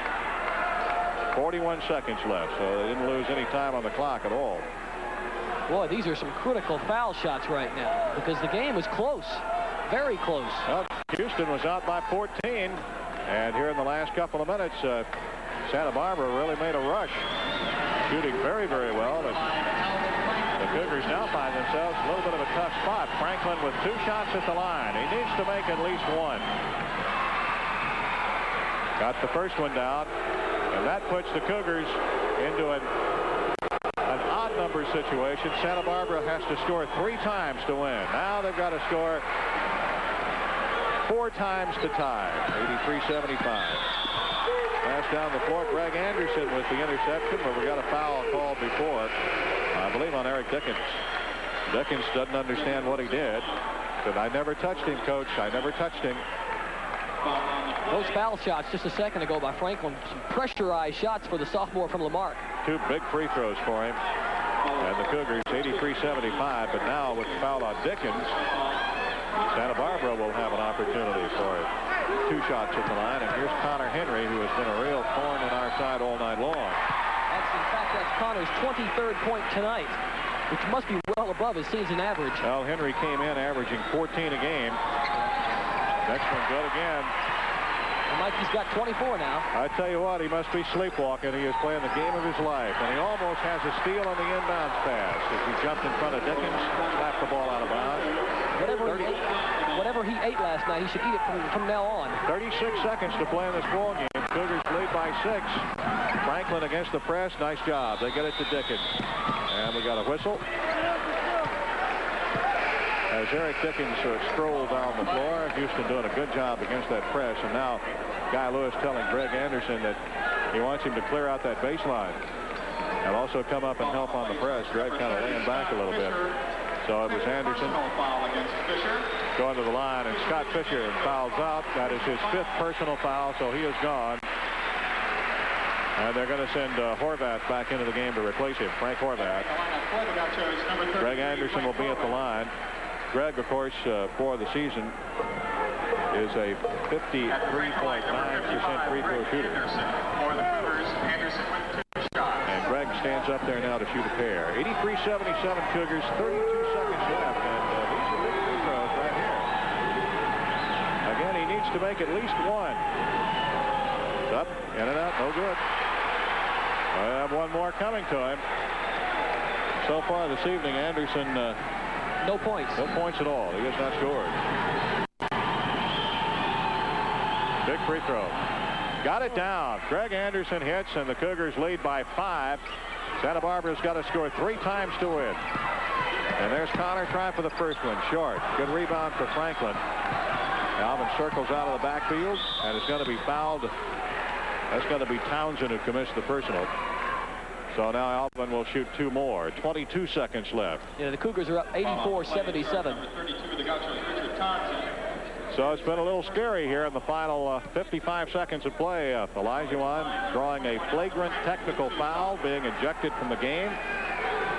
41 seconds left, so they didn't lose any time on the clock at all. Boy, these are some critical foul shots right now because the game is close, very close. Well, Houston was out by 14, and here in the last couple of minutes, Santa Barbara really made a rush, shooting very, very well. The Cougars now find themselves a little bit of a tough spot. Franklin with 2 shots at the line. He needs to make at least 1. Got the first one down, and that puts the Cougars into a odd number situation. Santa Barbara has to score 3 times to win. Now they've got to score 4 times to tie. 83-75. Pass down the floor. Greg Anderson with the interception, but we got a foul called before, I believe, on Eric Dickens. Dickens doesn't understand what he did. Said, I never touched him, Coach. I never touched him. Those foul shots just a second ago by Franklin. Some pressurized shots for the sophomore from Lamarck. 2 big free throws for him. And the Cougars 83-75. But now with the foul on Dickens, Santa Barbara will have an opportunity for 2 shots at the line. And here's Connor Henry, who has been a real thorn in our side all night long. In fact, that's Connor's 23rd point tonight, which must be well above his season average. Well, Henry came in averaging 14 a game. Next one good again. And Mikey's got 24 now. I tell you what, he must be sleepwalking. He is playing the game of his life. And he almost has a steal on the inbounds pass as he jumped in front of Dickens, slapped the ball out of bounds. Whatever he ate last night, he should eat it from now on. 36 seconds to play in this ball game. Cougars lead by 6. Franklin against the press. Nice job. They get it to Dickens. And we got a whistle. As Eric Dickens strolled down the floor, Houston doing a good job against that press. And now Guy Lewis telling Greg Anderson that he wants him to clear out that baseline and also come up and help on the press. Greg kind of laying back a little bit. So it was Anderson going to the line, and Scott Fisher fouls out. That is his 5th personal foul, so he is gone. And they're going to send Horvath back into the game to replace him, Frank Horvath. Greg Anderson will be at the line. Greg, of course, for the season is a 53.9% free throw shooter. And Greg stands up there now to shoot a pair. 83-77 Cougars, 32 seconds left. And these are big free throws right here. Again, he needs to make at least 1. It's up, in and out, no good. I have one more coming to him. So far this evening, Anderson... no points. No points at all. He has not scored. Big free throw. Got it down. Greg Anderson hits, and the Cougars lead by 5. Santa Barbara's got to score 3 times to win. And there's Connor trying for the first one. Short. Good rebound for Franklin. Alvin circles out of the backfield, and it's going to be fouled. That's going to be Townsend who commits the personal. So now Alvin will shoot 2 more. 22 seconds left. Yeah, the Cougars are up 84-77. So it's been a little scary here in the final 55 seconds of play. Olajuwon drawing a flagrant technical foul, being ejected from the game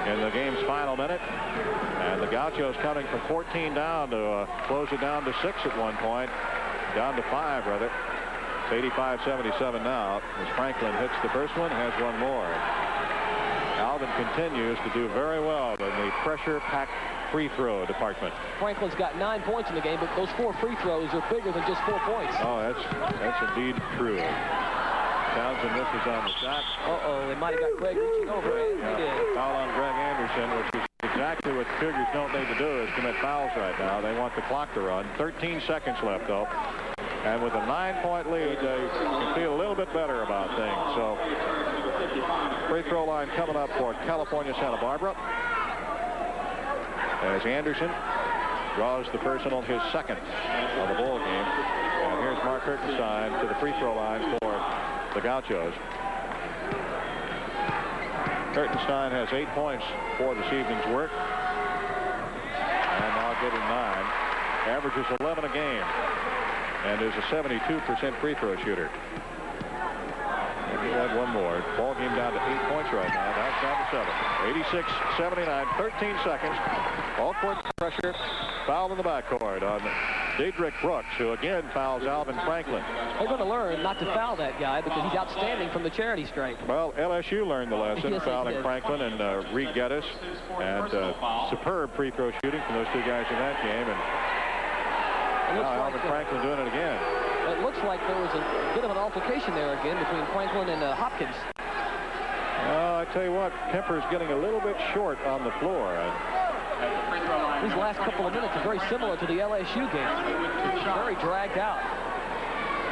in the game's final minute. And the Gauchos coming from 14 down to close it down to 6 at one point. Down to 5, rather. It's 85-77 now as Franklin hits the first one, has one more. Alvin continues to do very well in the pressure-packed free throw department. Franklin's got 9 points in the game, but those 4 free throws are bigger than just 4 points. Oh, that's indeed true. Townsend misses on the shot. Uh-oh, they might have got Greg reaching over it. He did. Foul on Greg Anderson, which is exactly what the Cougars don't need to do, is commit fouls right now. They want the clock to run. 13 seconds left, though. And with a 9-point lead, they can feel a little bit better about things. So, free throw line coming up for California Santa Barbara. As Anderson draws the personal, his 2nd of the ball game. And here's Mark Hertenstein to the free throw line for the Gauchos. Hertenstein has 8 points for this evening's work. And now getting 9. Averages 11 a game. And is a 72% free throw shooter. And he had one more. Ball game down to 8 points right now. Now it's down to 7. 86-79, 13 seconds. All court pressure. Foul in the backcourt on Diedrich Brooks, who again fouls Alvin Franklin. They're going to learn not to foul that guy because he's outstanding from the charity stripe. Well, LSU learned the lesson, yes, fouling Franklin and Reed Geddes. And superb free throw shooting from those 2 guys in that game. And now Alvin Franklin doing it again. It looks like there was a bit of an altercation there again between Franklin and Hopkins. I tell you what, Kemper's getting a little bit short on the floor. These last couple of minutes are very similar to the LSU game. Very dragged out.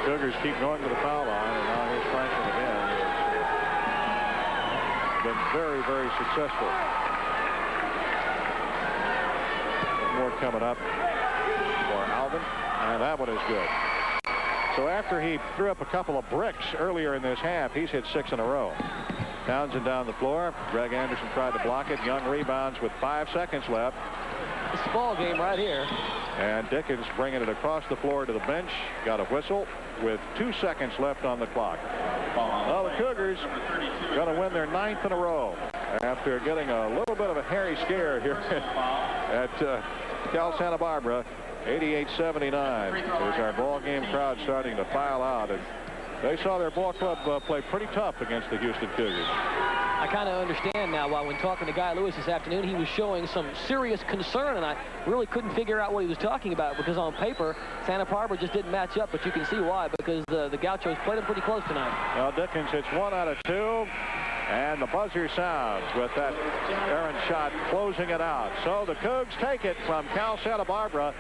Cougars keep going to the foul line, and now here's Franklin again. been very, very successful. More coming up for Alvin, and that one is good. So after he threw up a couple of bricks earlier in this half, he's hit 6 in a row. Townsend down the floor. Greg Anderson tried to block it. Young rebounds with 5 seconds left. It's a ball game right here. And Dickens bringing it across the floor to the bench. Got a whistle with 2 seconds left on the clock. Well, the Cougars going to win their 9th in a row after getting a little bit of a hairy scare here at Cal Santa Barbara. 88-79. There's our ball game crowd starting to file out, and they saw their ball club play pretty tough against the Houston Cougars. I kind of understand now why when talking to Guy Lewis this afternoon, he was showing some serious concern, and I really couldn't figure out what he was talking about, because on paper, Santa Barbara just didn't match up, but you can see why, because the Gauchos played them pretty close tonight. Well, Dickens hits 1 out of 2. And the buzzer sounds with that errant shot closing it out. So the Cougs take it from Cal Santa Barbara,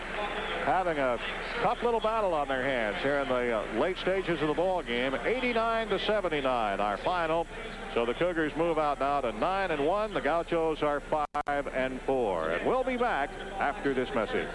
having a tough little battle on their hands here in the late stages of the ball game. 89-79, our final. So the Cougars move out now to 9-1. The Gauchos are 5-4. And we'll be back after this message.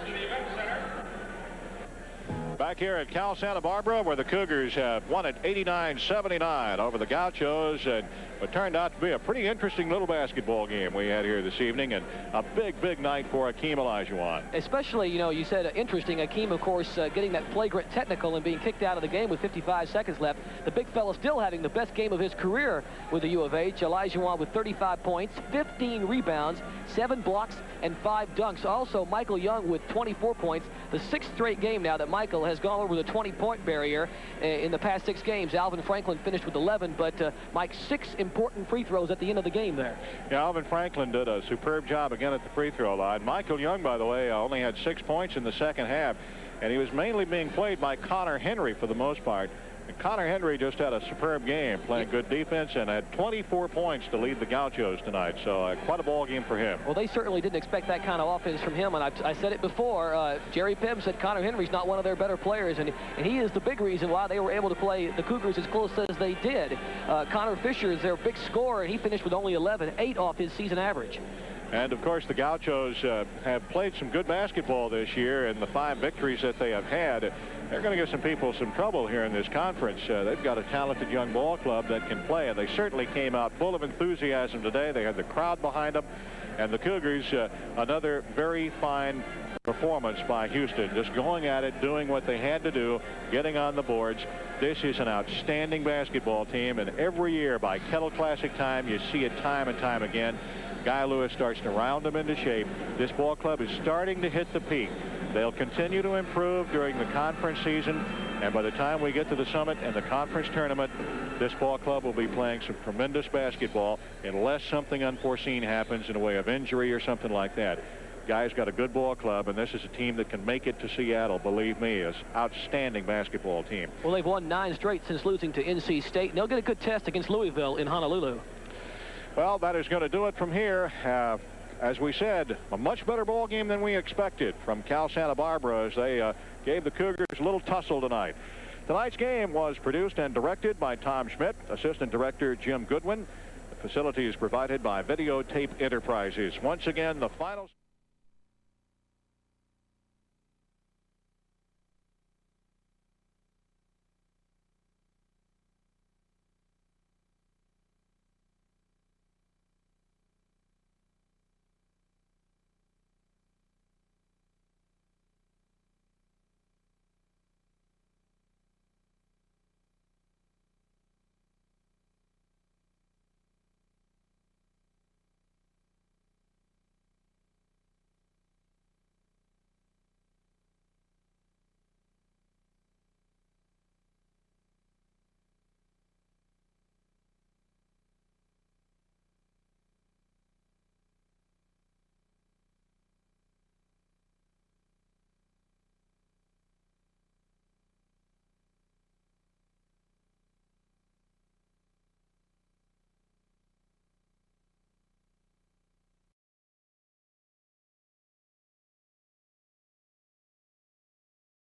Back here at Cal Santa Barbara, where the Cougars have won it 89-79 over the Gauchos, and it turned out to be a pretty interesting little basketball game we had here this evening, and a big night for Akeem Olajuwon. Especially, you know, you said interesting. Akeem, of course, getting that flagrant technical and being kicked out of the game with 55 seconds left. The big fella still having the best game of his career with the U of H. Olajuwon with 35 points, 15 rebounds, 7 blocks, and 5 dunks. Also, Michael Young with 24 points. The 6th straight game now that Michael has gone over the 20-point barrier in the past 6 games. Alvin Franklin finished with 11, but Mike, 6 important free throws at the end of the game there. Yeah, Alvin Franklin did a superb job again at the free throw line. Michael Young, by the way, only had 6 points in the second half, and he was mainly being played by Connor Henry for the most part. And Connor Henry just had a superb game, playing good defense, and had 24 points to lead the Gauchos tonight. So quite a ball game for him. Well, they certainly didn't expect that kind of offense from him, and I said it before. Jerry Pibb said Connor Henry's not one of their better players, and he is the big reason why they were able to play the Cougars as close as they did. Connor Fisher is their big scorer, and he finished with only 11, 8 off his season average. And, of course, the Gauchos have played some good basketball this year, and the 5 victories that they have had, they're going to give some people some trouble here in this conference. They've got a talented young ball club that can play, and they certainly came out full of enthusiasm today. They had the crowd behind them, and the Cougars, another very fine performance by Houston, just going at it, doing what they had to do, getting on the boards. This is an outstanding basketball team, and every year by Kettle Classic time, you see it time and time again. Guy Lewis starts to round them into shape. This ball club is starting to hit the peak. They'll continue to improve during the conference season, and by the time we get to the summit and the conference tournament, this ball club will be playing some tremendous basketball unless something unforeseen happens in the way of injury or something like that. Guy's got a good ball club, and this is a team that can make it to Seattle. Believe me, it's an outstanding basketball team. Well, they've won 9 straight since losing to NC State, and they'll get a good test against Louisville in Honolulu. Well, that is going to do it from here. As we said, a much better ball game than we expected from Cal Santa Barbara as they gave the Cougars a little tussle tonight. Tonight's game was produced and directed by Tom Schmidt, assistant director Jim Goodwin. The facility is provided by Videotape Enterprises. Once again, the finals.